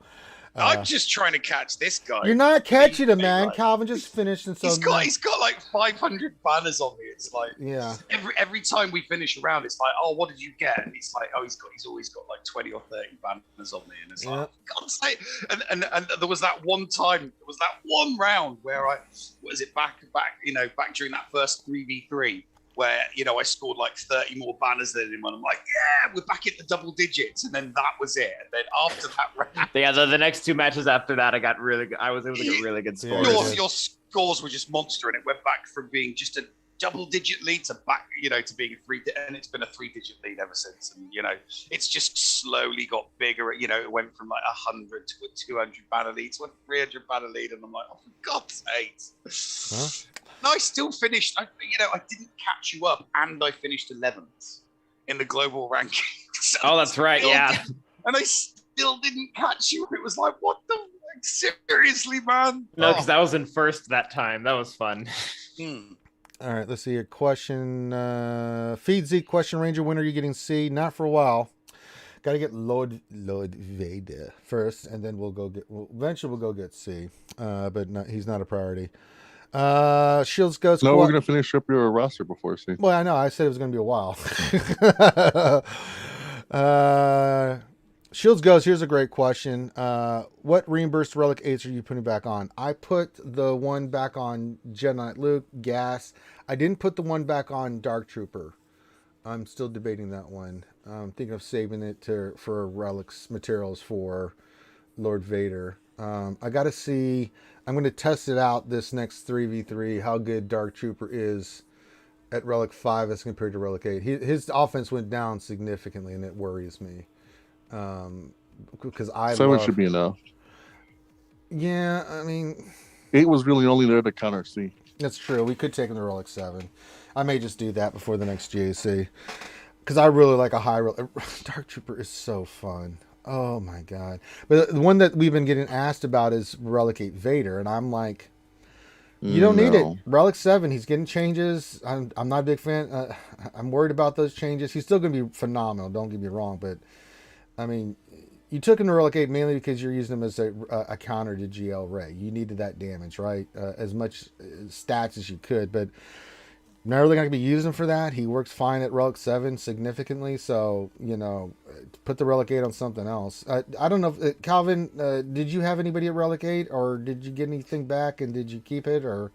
I'm just trying to catch this guy. You're not catching him, Hey, man. like, Calvin just finished, and so he's got like 500 banners on me. It's like yeah. every time we finish a round, it's like, oh, what did you get? And he's like, oh, he's always got like 20 or 30 banners on me, and it's like, for God's sake. And there was that one time, there was that one round where back during that first 3v3. Where, you know, I scored like 30 more banners than him, and I'm like, yeah, we're back at the double digits, and then that was it. And then after that round, Yeah, the next 2 matches after that, I was able to get really good Yeah. scores. your scores were just monster, and it went back from being just a double-digit lead to being and it's been a 3-digit lead ever since. And you know, it's just slowly got bigger. You know, it went from like 100 to a 200 banner lead to a 300 banner lead, and I'm like, oh, for God's sake. Huh? No, I still finished. I didn't catch you up, and I finished 11th in the global ranking. So Oh, that's right. Yeah. and I still didn't catch you. It was like, what the? Like, seriously, man? No, because I was in first that time. That was fun. All right, let's see a question. Feed Zeke question Ranger, when are you getting C? Not for a while. Got to get Lord Vader first, and then eventually we'll go get C. But he's not a priority. Shields goes. No, we're gonna finish up your roster before C. Well, I know. I said it was going to be a while. Shields goes. Here's a great question. What reimbursed Relic 8s are you putting back on? I put the one back on Jedi Knight Luke, Gas. I didn't put the one back on Dark Trooper. I'm still debating that one. I'm thinking of saving it for Relics materials for Lord Vader. I got to see. I'm going to test it out this next 3v3, how good Dark Trooper is at Relic 5 as compared to Relic 8. His offense went down significantly, and it worries me. Because 7 should be enough. Yeah, I mean... 8 was really only there to counter C. That's true. We could take him to Relic 7. I may just do that before the next GAC. Because I really like a high... Dark Trooper is so fun. Oh my God. But the one that we've been getting asked about is Relic 8 Vader. And I'm like, you don't need it. Relic 7, he's getting changes. I'm not a big fan. I'm worried about those changes. He's still going to be phenomenal. Don't get me wrong. But, I mean, you took him to Relic 8 mainly because you're using him as a counter to GL Ray. You needed that damage, right? As much stats as you could. But not really going to be using him for that. He works fine at Relic 7 significantly. So, you know, put the Relic 8 on something else. I don't know. Calvin, did you have anybody at Relic 8? Or did you get anything back and did you keep it? Or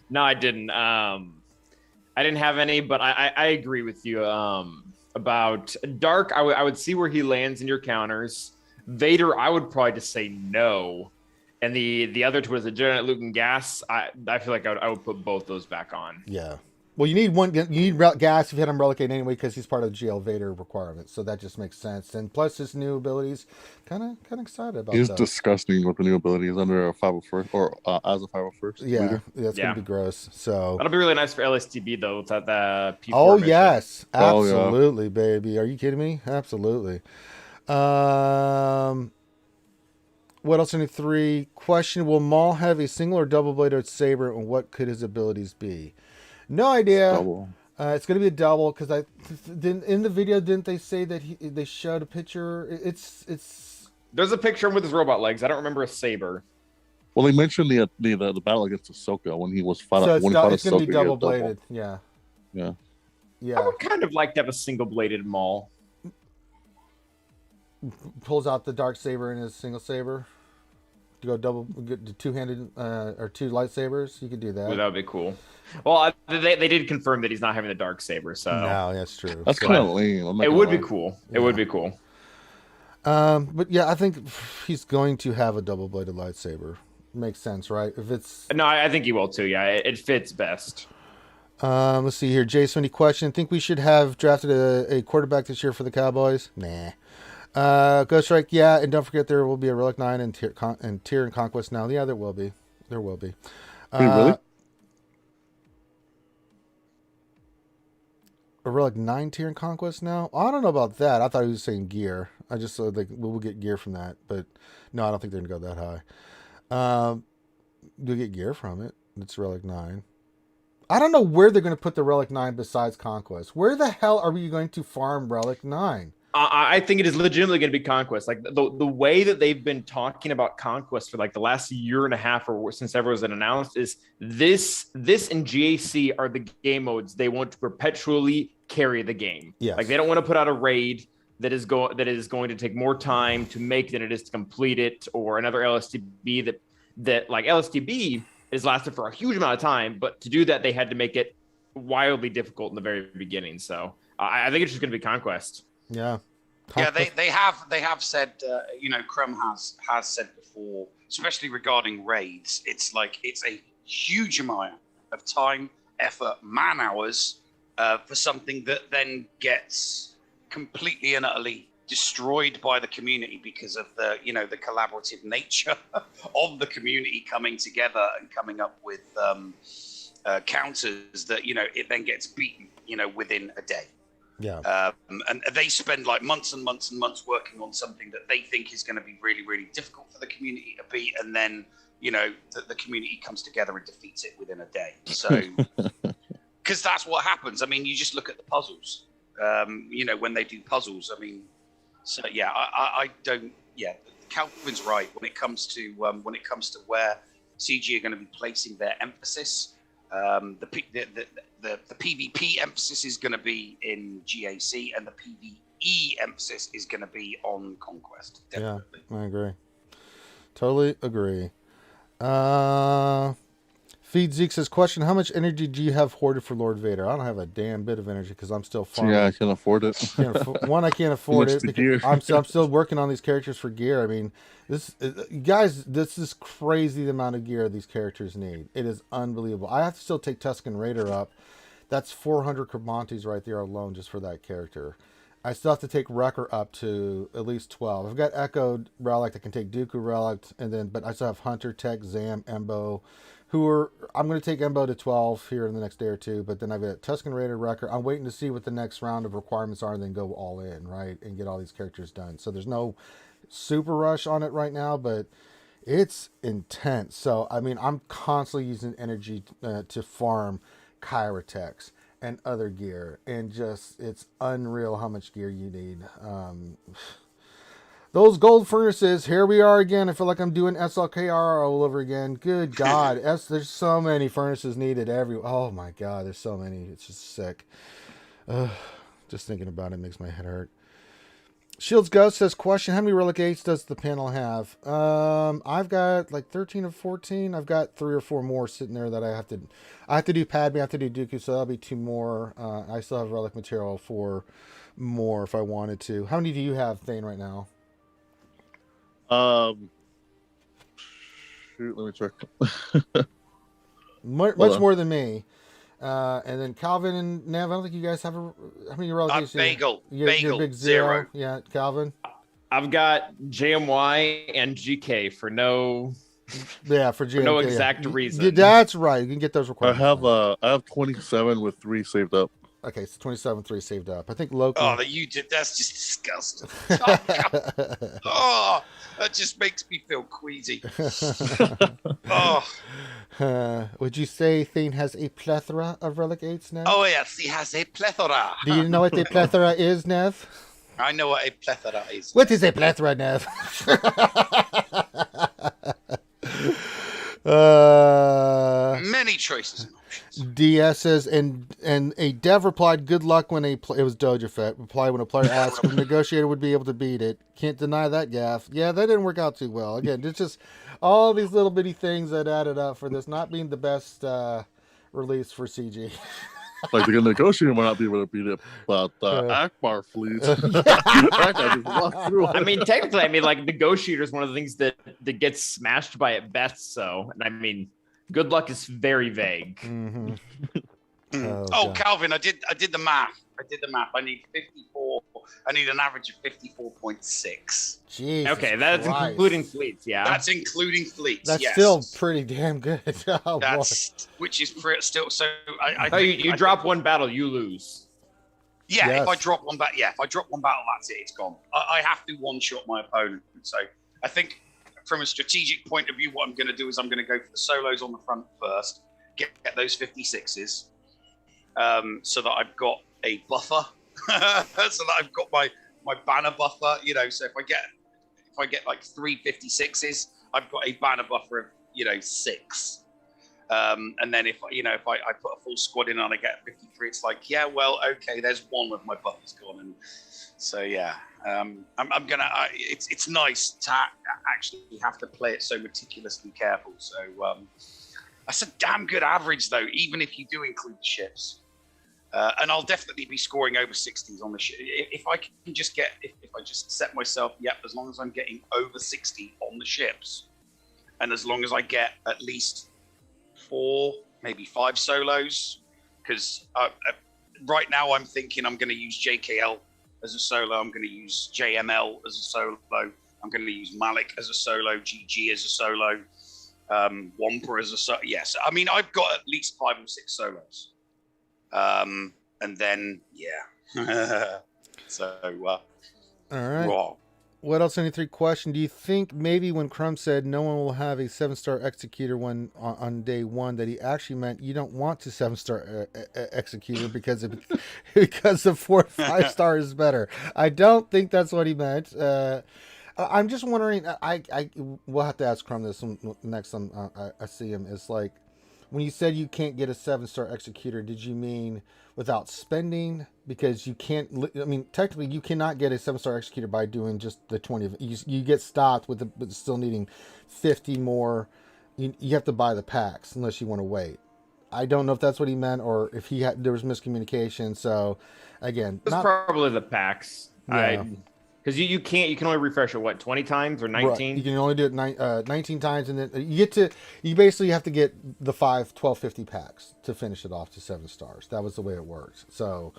No, I didn't. I didn't have any, but I agree with you about Dark. I would see where he lands in your counters. Vader, I would probably just say no. And the other two was the Jedi Knight Luke and Gas. I feel like I would put both those back on. yeah. Well, you need Gas if you had him Relic 8 anyway because he's part of the GL Vader requirement. So that just makes sense. And plus his new abilities, kind of excited about He's that. disgusting with the new abilities under a 501st or as a 501st. Yeah, leader. that's Yeah. gonna be gross. So That'll be really nice for LSTB though. With that the P4 oh mission. yes, Oh, yeah. absolutely, baby. Are you kidding me? Absolutely. What else? Any 3 question? Will Maul have a single or double bladed saber, and what could his abilities be? No idea. Double. It's going to be a double because in the video didn't they say that they showed a picture? It's There's a picture of him with his robot legs. I don't remember a saber. Well, they mentioned the battle against Ahsoka when he was fought. so When he fought it's going to Ahsoka, be he had double bladed. Yeah. Yeah. I Yeah. would kind of like to have a single bladed Maul. Pulls out the dark saber in his single saber to go double, get the two-handed or two lightsabers. You could do that. Ooh, that would be cool. Well, they did confirm that he's not having the dark saber, so No, that's true. That's kind of lame. it would be cool. It would be cool. But yeah, I think he's going to have a double-bladed lightsaber. Makes sense, right? If it's No, I think he will too. Yeah, it fits best. let's see here, Jason. Any question? Think we should have drafted a quarterback this year for the Cowboys? Nah. Ghost Strike, yeah, and don't forget there will be a Relic 9 and Tier and Conquest now. Yeah, there will be. There will be. Wait, really? A Relic 9 Tier and Conquest now? I don't know about that. I thought he was saying gear. I just thought like we'll get gear from that, but no, I don't think they're gonna go that high. You'll get gear from it. It's Relic 9. I don't know where they're gonna put the Relic 9 besides Conquest. Where the hell are we going to farm Relic 9? I think it is legitimately going to be Conquest. Like the way that they've been talking about Conquest for like the last year and a half or since ever was announced is this and GAC are the game modes they want to perpetually carry the game. Yes. Like they don't want to put out a raid that is going to take more time to make than it is to complete it, or another LSTB that like LSTB has lasted for a huge amount of time, but to do that they had to make it wildly difficult in the very beginning. So I think it's just going to be Conquest. Yeah. Yeah, they have said, Crumb has said before, especially regarding raids, it's a huge amount of time, effort, man hours for something that then gets completely and utterly destroyed by the community because of the collaborative nature of the community coming together and coming up with counters that it then gets beaten within a day. Yeah. And they spend like months and months and months working on something that they think is going to be really, really difficult for the community to beat. And then, the community comes together and defeats it within a day. So, because that's what happens. I mean, you just look at the puzzles, when they do puzzles. I mean, so yeah, I don't, yeah, Calvin's right when it comes to where CG are going to be placing their emphasis. The PvP emphasis is going to be in GAC, and the PvE emphasis is going to be on Conquest. Definitely. Yeah, I agree. Totally agree. Feed Zeke says, question, how much energy do you have hoarded for Lord Vader? I don't have a damn bit of energy because I'm still farming. Yeah, I can afford it. I can't afford it because I'm still working on these characters for gear. I mean, this is crazy the amount of gear these characters need. It is unbelievable. I have to still take Tusken Raider up. That's 400 Kermontes right there alone just for that character. I still have to take Wrecker up to at least 12. I've got Echo Relic that can take Dooku Relic, but I still have Hunter, Tech, Zam, Embo, I'm going to take Embo to 12 here in the next day or two, but then I've got Tusken Raider, Wrecker. I'm waiting to see what the next round of requirements are and then go all in, right, and get all these characters done. So there's no super rush on it right now, but it's intense. So, I mean, I'm constantly using energy to farm Kyratex and other gear, and just, it's unreal how much gear you need. Those gold furnaces, here we are again. I feel like I'm doing SLKR all over again. Good God. There's so many furnaces needed everywhere. Oh my God, there's so many. It's just sick. Just thinking about it makes my head hurt. Shields Ghost says, question, how many Relic 8s does the panel have? I've got like 13 or 14. I've got 3 or 4 more sitting there that I have to do Padme, I have to do Dooku, so that'll be 2 more. I still have Relic material for more if I wanted to. How many do you have, Thane, right now? Shoot, let me check. Much more than me. And then Calvin and Nev, I don't think you guys have how many Relic? Bagel. You're big zero. Yeah, Calvin. I've got JMY and GK for no. Yeah, for GK, no exact reason. That's right. You can get those requirements. I have 27 with 3 saved up. Okay, so 27-3 saved up. I think Loki. Oh, that you did. That's just disgusting. Oh, that just makes me feel queasy. Oh. Would you say Thane has a plethora of Relic 8s now? Oh, yes, he has a plethora. Do you know what a plethora is, Nev? I know what a plethora is. What is a plethora, Nev? Many choices and options. DS says, and a dev replied, "Good luck when it was Doja Fett." Replied when a player asked if a negotiator would be able to beat it. Can't deny that, Gaff. Yeah, that didn't work out too well. Again, it's just all these little bitty things that added up for this not being the best release for CG. Like the negotiator might not be able to beat it, but Akbar fleet. That guy just walked through. I mean, technically, like negotiator is one of the things that gets smashed by it best. So, and I mean, good luck is very vague. Mm-hmm. Oh, Calvin, I did the math. I need 54. I need an average of 54.6. Jesus okay, that's Christ. including fleets. Yeah, That's including fleets. That's yes. still pretty damn good. Oh, That's which is still so. Oh, you drop one battle, you lose. Yeah, Yes. if I drop one battle, that's it. It's gone. I have to one-shot my opponent. So I think from a strategic point of view, what I'm going to do is I'm going to go for the solos on the front first, get those 56s, so that I've got a buffer, so that I've got my banner buffer. You know, so if I get like 3 56s, I've got a banner buffer of 6. And then if I put a full squad in and I get 53, it's like, yeah, well, okay, there's one of my buffers gone, and so yeah, I'm gonna. It's nice to actually have to play it so meticulously careful. So that's a damn good average, though, even if you do include the ships. And I'll definitely be scoring over 60s on the ship. If I can just get, if I just set myself, as long as I'm getting over 60 on the ships, and as long as I get at least 4, maybe 5 solos, because right now I'm thinking I'm going to use JKL as a solo, I'm going to use JML as a solo, I'm going to use Malik as a solo, GG as a solo, Wampa as a solo. Yes, I mean, I've got at least 5 or 6 solos. And then, yeah. So, all right. Raw. What else? Any 3 question? Do you think maybe when Crumb said no one will have a 7-star Executor on day 1, that he actually meant you don't want to 7-star Executor because the 4 5-star is better? I don't think that's what he meant. I'm just wondering. I will have to ask Crumb this next time I see him. It's like, when you said you can't get a 7-star Executor, did you mean without spending? Because you can't. I mean, technically, you cannot get a 7-star Executor by doing just the 20 of it. You get stopped with still needing 50 more. You have to buy the packs unless you want to wait. I don't know if that's what he meant or if there was miscommunication. So, again, it's probably the packs. Yeah. Because you can only refresh it 20 times or 19. Right. You can only do it 19 times, and then you basically have to get the 1250 packs to finish it off to 7 stars. That was the way it works. So,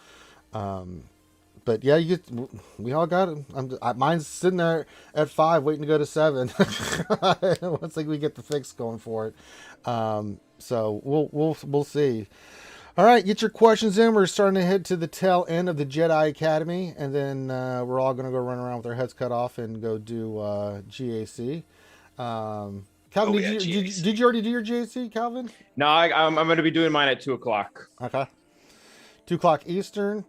but yeah, we all got it. Mine's sitting there at 5, waiting to go to 7. Once we get the fix going for it. So we'll see. All right, get your questions in. We're starting to head to the tail end of the Jedi Academy, and then we're all going to go run around with our heads cut off and go do GAC. Calvin, did you already do your GAC, Calvin? No, I'm going to be doing mine at 2:00. Okay. 2:00 Eastern?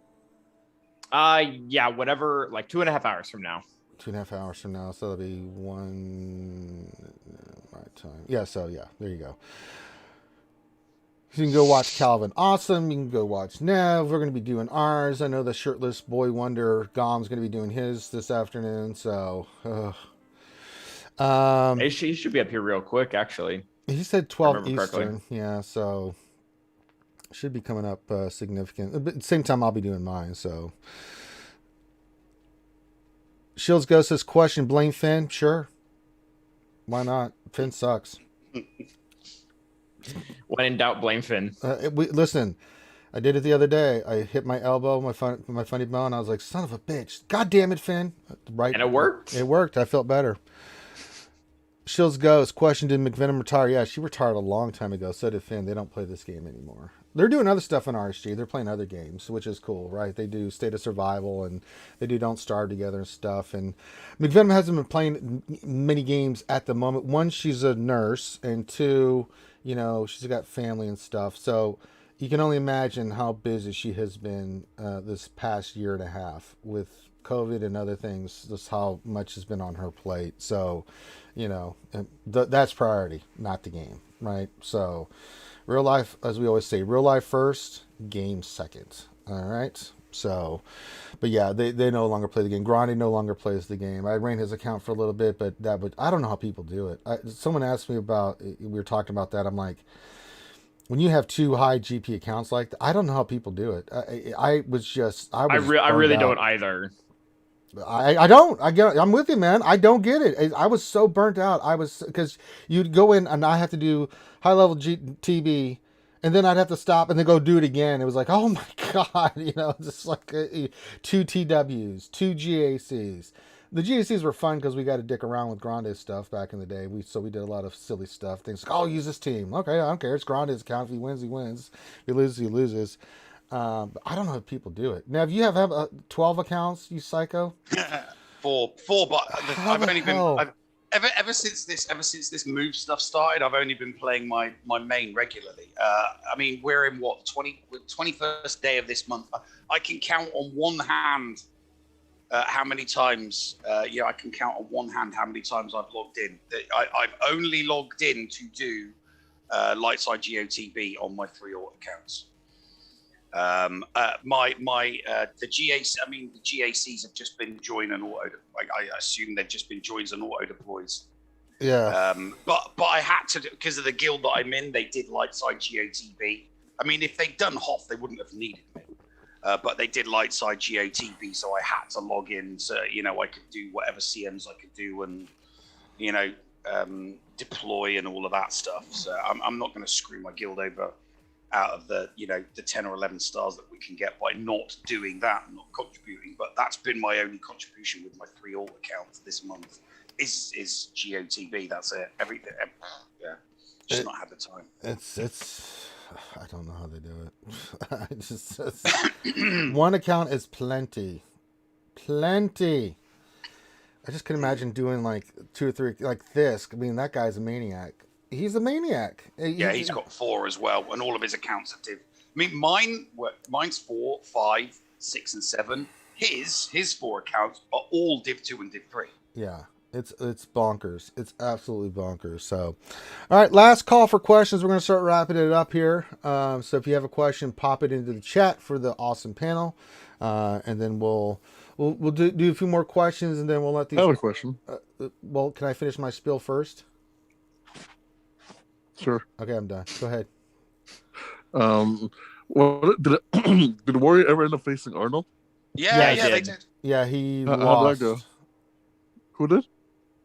Yeah, whatever, like 2.5 hours from now. 2.5 hours from now, so that'll be 1 my time. Yeah, so yeah, there you go. You can go watch Calvin Awesome. You can go watch Nev. We're going to be doing ours. I know the shirtless boy wonder Gom's going to be doing his this afternoon. So, he should be up here real quick, actually. He said 12 Eastern. Correctly. Yeah, so should be coming up significant. But at the same time, I'll be doing mine. So, Shields Ghost says, question, blame Finn? Sure. Why not? Finn sucks. When in doubt, blame Finn. Listen, I did it the other day. I hit my elbow, my funny bone, and I was like, son of a bitch. God damn it, Finn. Right. And it worked. It worked. I felt better. SWGOH question: did macvenam retire? Yeah, she retired a long time ago. So did Finn. They don't play this game anymore. They're doing other stuff in RSG. They're playing other games, which is cool, right? They do State of Survival and they do Don't Starve Together and stuff. And macvenam hasn't been playing many games at the moment. One, she's a nurse, and two, she's got family and stuff. So you can only imagine how busy she has been this past year and a half with COVID and other things. Just how much has been on her plate. So, that's priority, not the game, right? So, real life, as we always say, real life first, game second. All right. So, but yeah, they no longer play the game. Grande no longer plays the game. I ran his account for a little bit, but I don't know how people do it. Someone asked me about, we were talking about that. I'm like, when you have two high GP accounts like that, I don't know how people do it. I really don't either. I'm with you, man. I don't get it. I was so burnt out. Because you'd go in and I have to do high level TB, and then I'd have to stop and then go do it again. It was like, oh my God, just like 2 TWs, 2 GACs. The GACs were fun because we got to dick around with Grande's stuff back in the day. So we did a lot of silly stuff. Things like, oh, use this team. Okay, I don't care. It's Grande's account. If he wins, he wins. If he loses, he loses. But I don't know how people do it. Now, if you have 12 accounts, you psycho? Four, but I've only been ever since this move stuff started. I've only been playing my main regularly. I mean, we're in 21st day of this month. I can count on one hand how many times. I can count on one hand how many times I've logged in. I've only logged in to do Lightside GOTB on my 3 alt accounts. The GACs have just been join and auto. I assume they've just been joins and auto deploys. Yeah. But I had to, because of the guild that I'm in, they did Lightside GOTB. I mean, if they'd done Hoth, they wouldn't have needed me. But they did Lightside GOTB, so I had to log in so I could do whatever CMs I could do and deploy and all of that stuff. So I'm not going to screw my guild over out of the 10 or 11 stars that we can get by not doing that and not contributing. But that's been my only contribution with my 3 alt accounts this month is GOTB. That's it. Just not had the time. It's I don't know how they do it. One account is plenty. I just can imagine doing like 2 or 3 like this. I mean, that guy's a maniac. He's a maniac. He's got 4 as well, and all of his accounts are div. I mean, mine's 4, 5, 6, and 7. His 4 accounts are all div 2 and div 3. Yeah, it's bonkers. It's absolutely bonkers. So, all right, last call for questions. We're gonna start wrapping it up here. So if you have a question, pop it into the chat for the awesome panel, and then we'll do a few more questions, and then we'll let these. I have a question. Well, can I finish my spiel first? Sure. Okay, I'm done. Go ahead. Did Warrior ever end up facing Arnold? Yeah, they did. Yeah, he How'd lost. that go? Who did?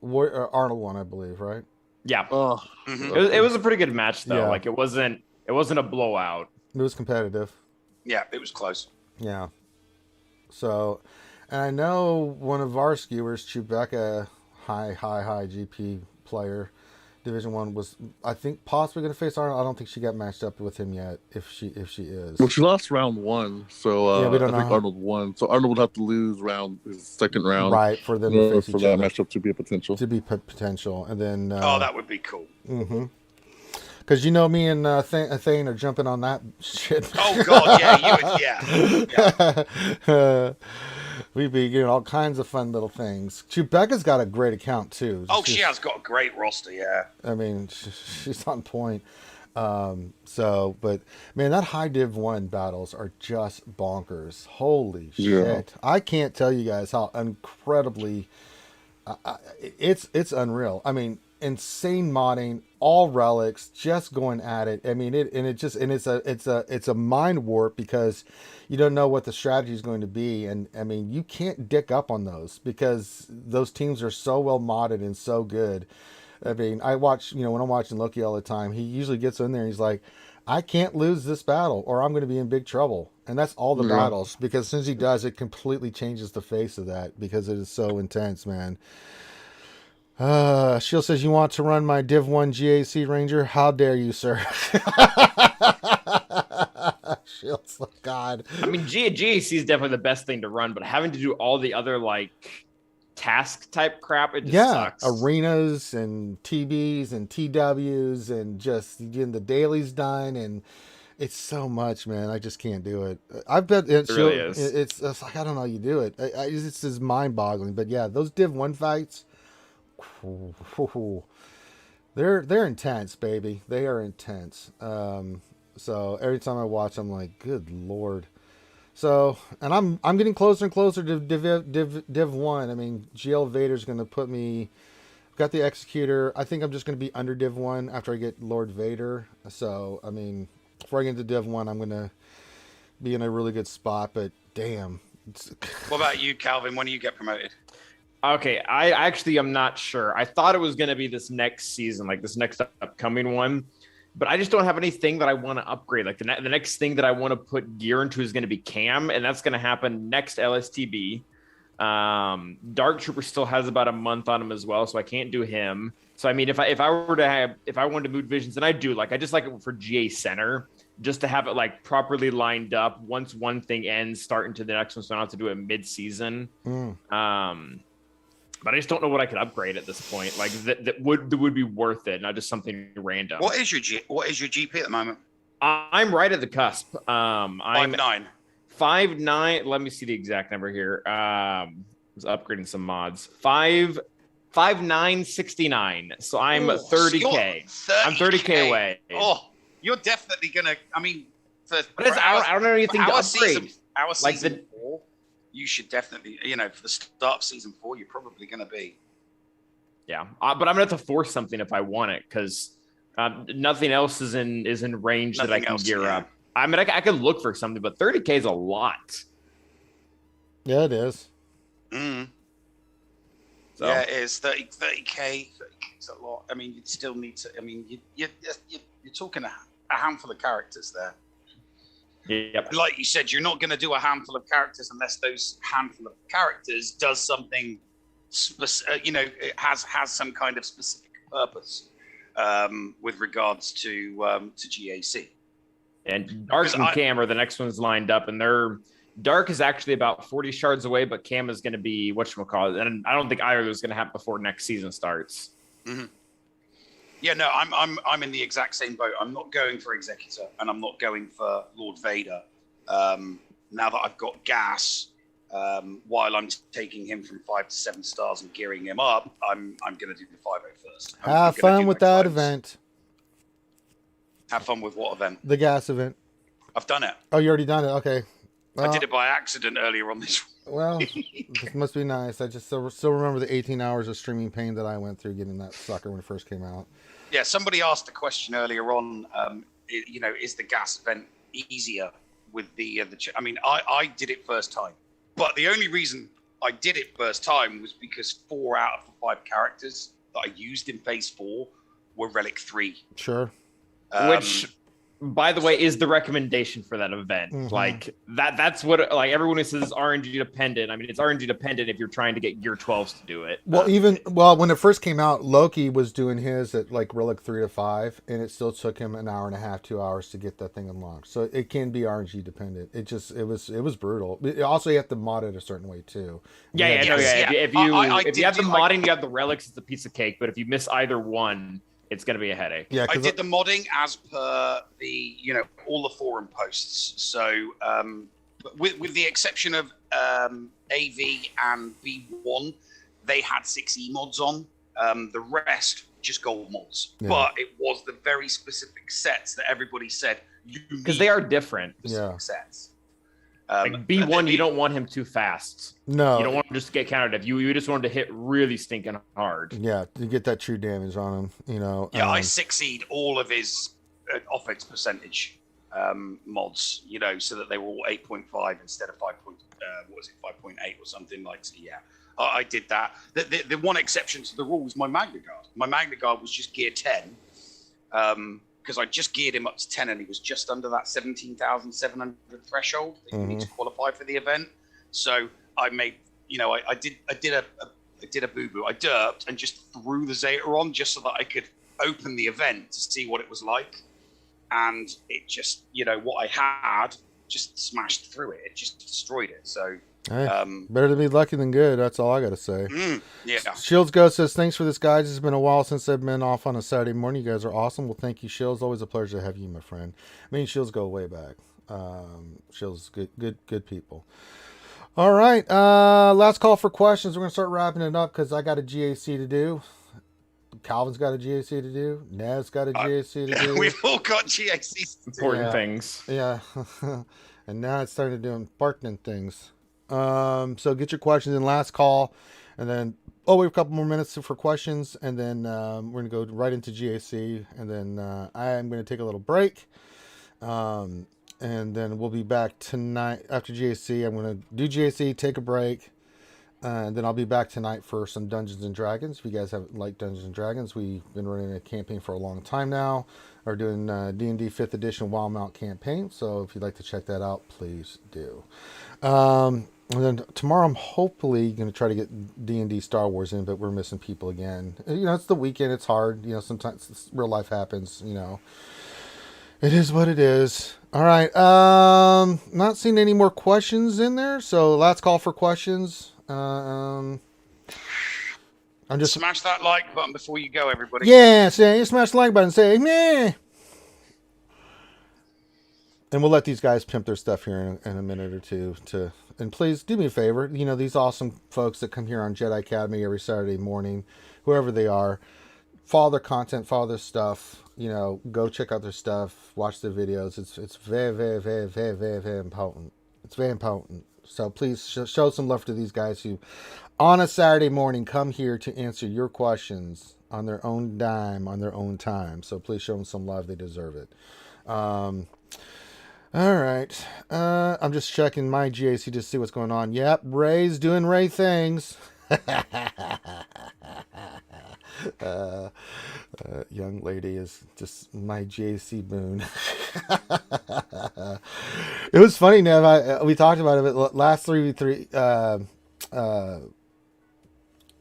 Arnold won, I believe, right? Yeah. Oh, It was a pretty good match though. Yeah. Like it wasn't a blowout. It was competitive. Yeah, it was close. Yeah. So, and I know one of our skewers, Chewbacca, high GP player, Division 1, was, I think, possibly going to face Arnold. I don't think she got matched up with him yet, if she is. well, she lost round 1, so we don't I think know. Arnold won. So Arnold would have to lose his second round, Right, for them to face for each that other. matchup to be a potential. To be potential. And then... that would be cool. Mm-hmm. Because me and Thane are jumping on that shit. Oh, God, yeah. We'd be getting all kinds of fun little things. Chewbacca's got a great account, too. She has got a great roster, yeah. I mean, she's on point. But, man, that high Div 1 battles are just bonkers. Holy shit. I can't tell you guys how incredibly... it's unreal. I mean, insane modding, all relics, just going at it. I mean, it's a mind warp because you don't know what the strategy is going to be, and I mean, you can't dick up on those because those teams are so well modded and so good. I mean, I watch, when I'm watching Loki all the time, he usually gets in there and he's like, I can't lose this battle or I'm going to be in big trouble. And that's all the battles, because as soon as he does, it completely changes the face of that because it is so intense, man. Shield says, you want to run my Div 1 GAC Ranger? How dare you, sir? Shield's like, God. I mean, GAC is definitely the best thing to run, but having to do all the other like task type crap, it just sucks. Arenas and TBs and TWs and just getting the dailies done, and it's so much, man. I just can't do it. I bet it really is. It's like, I don't know how you do it. It's just mind-boggling. But yeah, those Div 1 fights, they're intense, baby. They are intense. So every time I watch, I'm like, good Lord. So, and I'm getting closer and closer to Div 1. I mean, GL Vader's going to put me... Got the Executor. I think I'm just going to be under Div 1 after I get Lord Vader. So, I mean, before I get into Div 1, I'm going to be in a really good spot. But, damn. What about you, Calvin? When do you get promoted? Okay, I actually am not sure. I thought it was going to be this next season, like this next upcoming one. But I just don't have anything that I want to upgrade. Like the next thing that I want to put gear into is going to be Cam, and that's going to happen next LSTB. Dark Trooper still has about a month on him as well, so I can't do him. So I mean, if I wanted to move visions, and I do, like I just like it for GA Center, just to have it like properly lined up. Once one thing ends, start into the next one, so I don't have to do it mid-season. But I just don't know what I could upgrade at this point. Like that would be worth it, not just something random. What is your GP at the moment? I'm right at the cusp. I'm 5'9". 5'9". Let me see the exact number here. I was upgrading some mods. 5'9", 69. So I'm 30K. I'm 30K away. Oh, you're definitely gonna. I mean, I don't know anything to upgrade. Our season 4. You should definitely, for the start of season 4, you're probably going to be. Yeah, but I'm going to have to force something if I want it, because nothing else is in range that I can gear up. I mean, I could look for something, but 30K is a lot. Yeah, it is. So. Yeah, it is. 30K is a lot. I mean, you'd still need to. I mean, you're talking a handful of characters there. Yep. Like you said, you're not going to do a handful of characters unless those handful of characters does something, it has some kind of specific purpose with regards to GAC. And Dark and Cam are the next ones lined up, and Dark is actually about 40 shards away, but Cam is going to be whatchamacallit, and I don't think either of those is going to happen before next season starts. Mm-hmm. Yeah, no, I'm in the exact same boat. I'm not going for Executor, and I'm not going for Lord Vader. Now that I've got gas, while I'm taking him from 5 to 7 stars and gearing him up, I'm going to do the 5.0 first. Have fun with that event. Have fun with what event? The gas event. I've done it. Oh, you already done it? Okay. Well, I did it by accident earlier on this. Well, this must be nice. I just still remember the 18 hours of streaming pain that I went through getting that sucker when it first came out. Yeah, somebody asked a question earlier on. Is the gas event easier with the? I mean, I did it first time, but the only reason I did it first time was because 4 out of the 5 characters that I used in Phase 4 were Relic 3. Sure. Which, by the way, is the recommendation for that event. Mm-hmm. Like that's what, like, everyone who says it's RNG dependent. I mean, it's RNG dependent if you're trying to get gear 12s to do it. Well, when it first came out, Loki was doing his at like Relic 3 to 5, and it still took him an hour and a half, 2 hours to get that thing unlocked. So it can be RNG dependent. It was brutal. Also, you have to mod it a certain way too. If you have the modding, you have the relics. It's a piece of cake. But if you miss either one, it's going to be a headache. Yeah, I did the modding as per the, all the forum posts. So with the exception of AV and V1, they had 6E mods on. The rest, just gold mods. Yeah. But it was the very specific sets that everybody said. Because they are different. Sets. Like B1, you don't want him too fast. No. You don't want him just to get countered. You just want him to hit really stinking hard. Yeah, to get that true damage on him, Yeah, I 6E'd all of his offense percentage mods, so that they were all 8.5 instead of 5.8 or something like. So yeah, I did that. The one exception to the rule was my Magna Guard. My Magna Guard was just gear 10. Because I just geared him up to 10 and he was just under that 17,700 threshold that you need to qualify for the event. So I made, I did a I did a boo-boo. I derped and just threw the Zeta on just so that I could open the event to see what it was like. And it just, what I had just smashed through it. It just destroyed it. So, hey, better to be lucky than good. That's all I got to say. Yeah. SWGOH says, thanks for this, guys. It's been a while since I've been off on a Saturday morning. You guys are awesome. Well, thank you, Shields. Always a pleasure to have you, my friend. Me and Shields go way back. Shields, good people. All right. Last call for questions. We're going to start wrapping it up because I got a GAC to do. Calvin's got a GAC to do. Nev's got a GAC to do. We've all got GACs to do. Important things. Yeah. And now it's starting to do important things. So get your questions in last call. And then, we have a couple more minutes for questions. And then we're going to go right into GAC. And then I am going to take a little break. And then we'll be back tonight after GAC. I'm going to do GAC, take a break. And then I'll be back tonight for some Dungeons and Dragons. If you guys haven't liked Dungeons and Dragons, we've been running a campaign for a long time now. We're doing D&D 5th Edition Wild Mount campaign. So if you'd like to check that out, please do. And then tomorrow I'm hopefully going to try to get D&D Star Wars in, but we're missing people again. It's the weekend. It's hard. Sometimes real life happens, It is what it is. All right. Not seeing any more questions in there. So last call for questions. I'm just smash that like button before you go, everybody. Yeah, you smash the like button. Say meh. And we'll let these guys pimp their stuff here in a minute or two. And please do me a favor. These awesome folks that come here on Jedi Academy every Saturday morning, whoever they are, follow their content, follow their stuff. Go check out their stuff, watch their videos. It's very, very, very, very, very, very important. It's very important. So please show some love to these guys who, on a Saturday morning, come here to answer your questions on their own dime, on their own time. So please show them some love. They deserve it. All right. I'm just checking my GAC to see what's going on. Yep, Ray's doing Ray things. Young lady is just my GAC boon. It was funny, Nev. We talked about it, but last 3v3,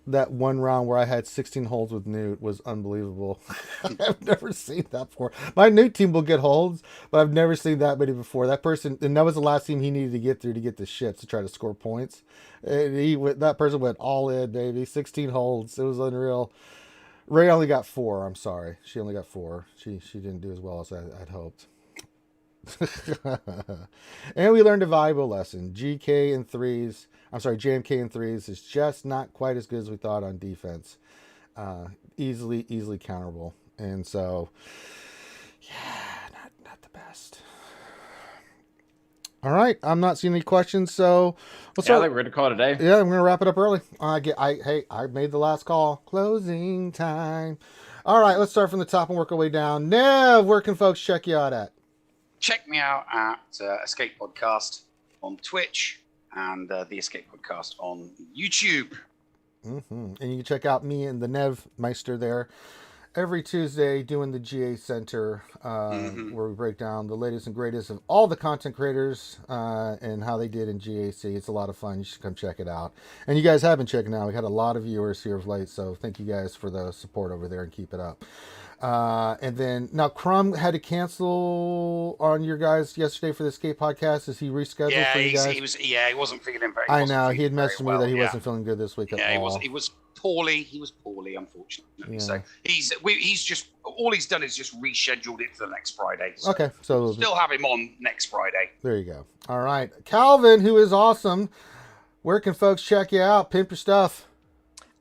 that one round where I had 16 holds with Newt was unbelievable. I've never seen that before. My Newt team will get holds, but I've never seen that many before. That person, and that was the last team he needed to get through to get the ships to try to score points. And that person went all in, baby. 16 holds. It was unreal. Ray only got 4. I'm sorry. She only got 4. She didn't do as well as I'd hoped. And we learned a valuable lesson. JMK in threes is just not quite as good as we thought on defense. Easily counterable. And so, yeah, not the best. All right, I'm not seeing any questions, so I think we're going to call it a day. Yeah, I'm going to wrap it up early. I made the last call. Closing time. All right, let's start from the top and work our way down. Nev, where can folks check you out at? Check me out at Escape Podcast on Twitch and the Escape Podcast on YouTube. Mm-hmm. And you can check out me and the Nev Meister there every Tuesday doing the GA Center, where we break down the latest and greatest of all the content creators and how they did in GAC. It's a lot of fun. You should come check it out. And you guys have been checking out. We had a lot of viewers here of late, so thank you guys for the support over there and keep it up. And then now Crumb had to cancel on your guys yesterday for the Escape Podcast. Is he rescheduled for you guys? He wasn't feeling very. I know he had messaged me that he wasn't feeling good this week at all. He was poorly. He was poorly, unfortunately. Yeah. So he's just all he's done is just rescheduled it for the next Friday. So okay, so we'll still have him on next Friday. There you go. All right, Calvin, who is awesome. Where can folks check you out? Pimp your stuff.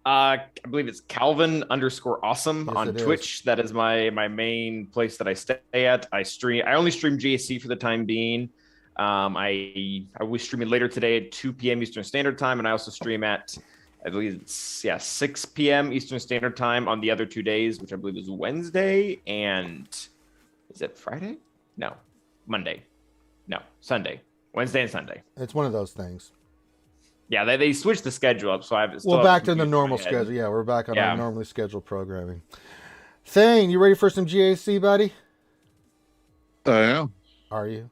I believe it's Calvin_awesome on Twitch. That is my main place that I stay at. I only stream GAC for the time being. I will be streaming later today at 2 p.m. Eastern Standard Time, and I also stream at, I believe it's 6 p.m. Eastern Standard Time on the other 2 days, which I believe is Wednesday and is it Friday? No, Monday. No, Sunday. Wednesday and Sunday. It's one of those things. Yeah, they switched the schedule up, so we're back to the normal schedule. Yeah, we're back on our normally scheduled programming. Thane, you ready for some GAC, buddy? I am. Are you?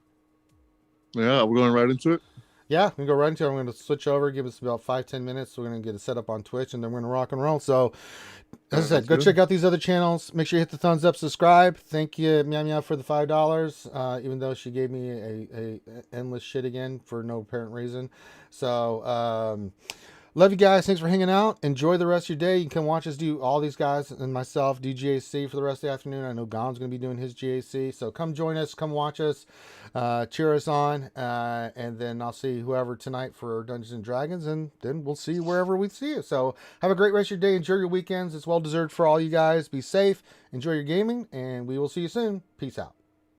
Yeah, we're going right into it. Yeah, we can go right into it. I'm going to switch over, give us about 5-10 minutes. We're going to get it set up on Twitch, and then we're going to rock and roll. So, as I said, Sounds go good. check out these other channels. Make sure you hit the thumbs up, subscribe. Thank you, Meow Meow, for the $5. Even though she gave me a endless shit again for no apparent reason. So, love you guys. Thanks for hanging out. Enjoy the rest of your day. You can come watch us do, all these guys and myself, do GAC for the rest of the afternoon. I know Gon's going to be doing his GAC. So come join us. Come watch us. Cheer us on. And then I'll see whoever tonight for Dungeons and Dragons. And then we'll see you wherever we see you. So have a great rest of your day. Enjoy your weekends. It's well deserved for all you guys. Be safe. Enjoy your gaming. And we will see you soon. Peace out.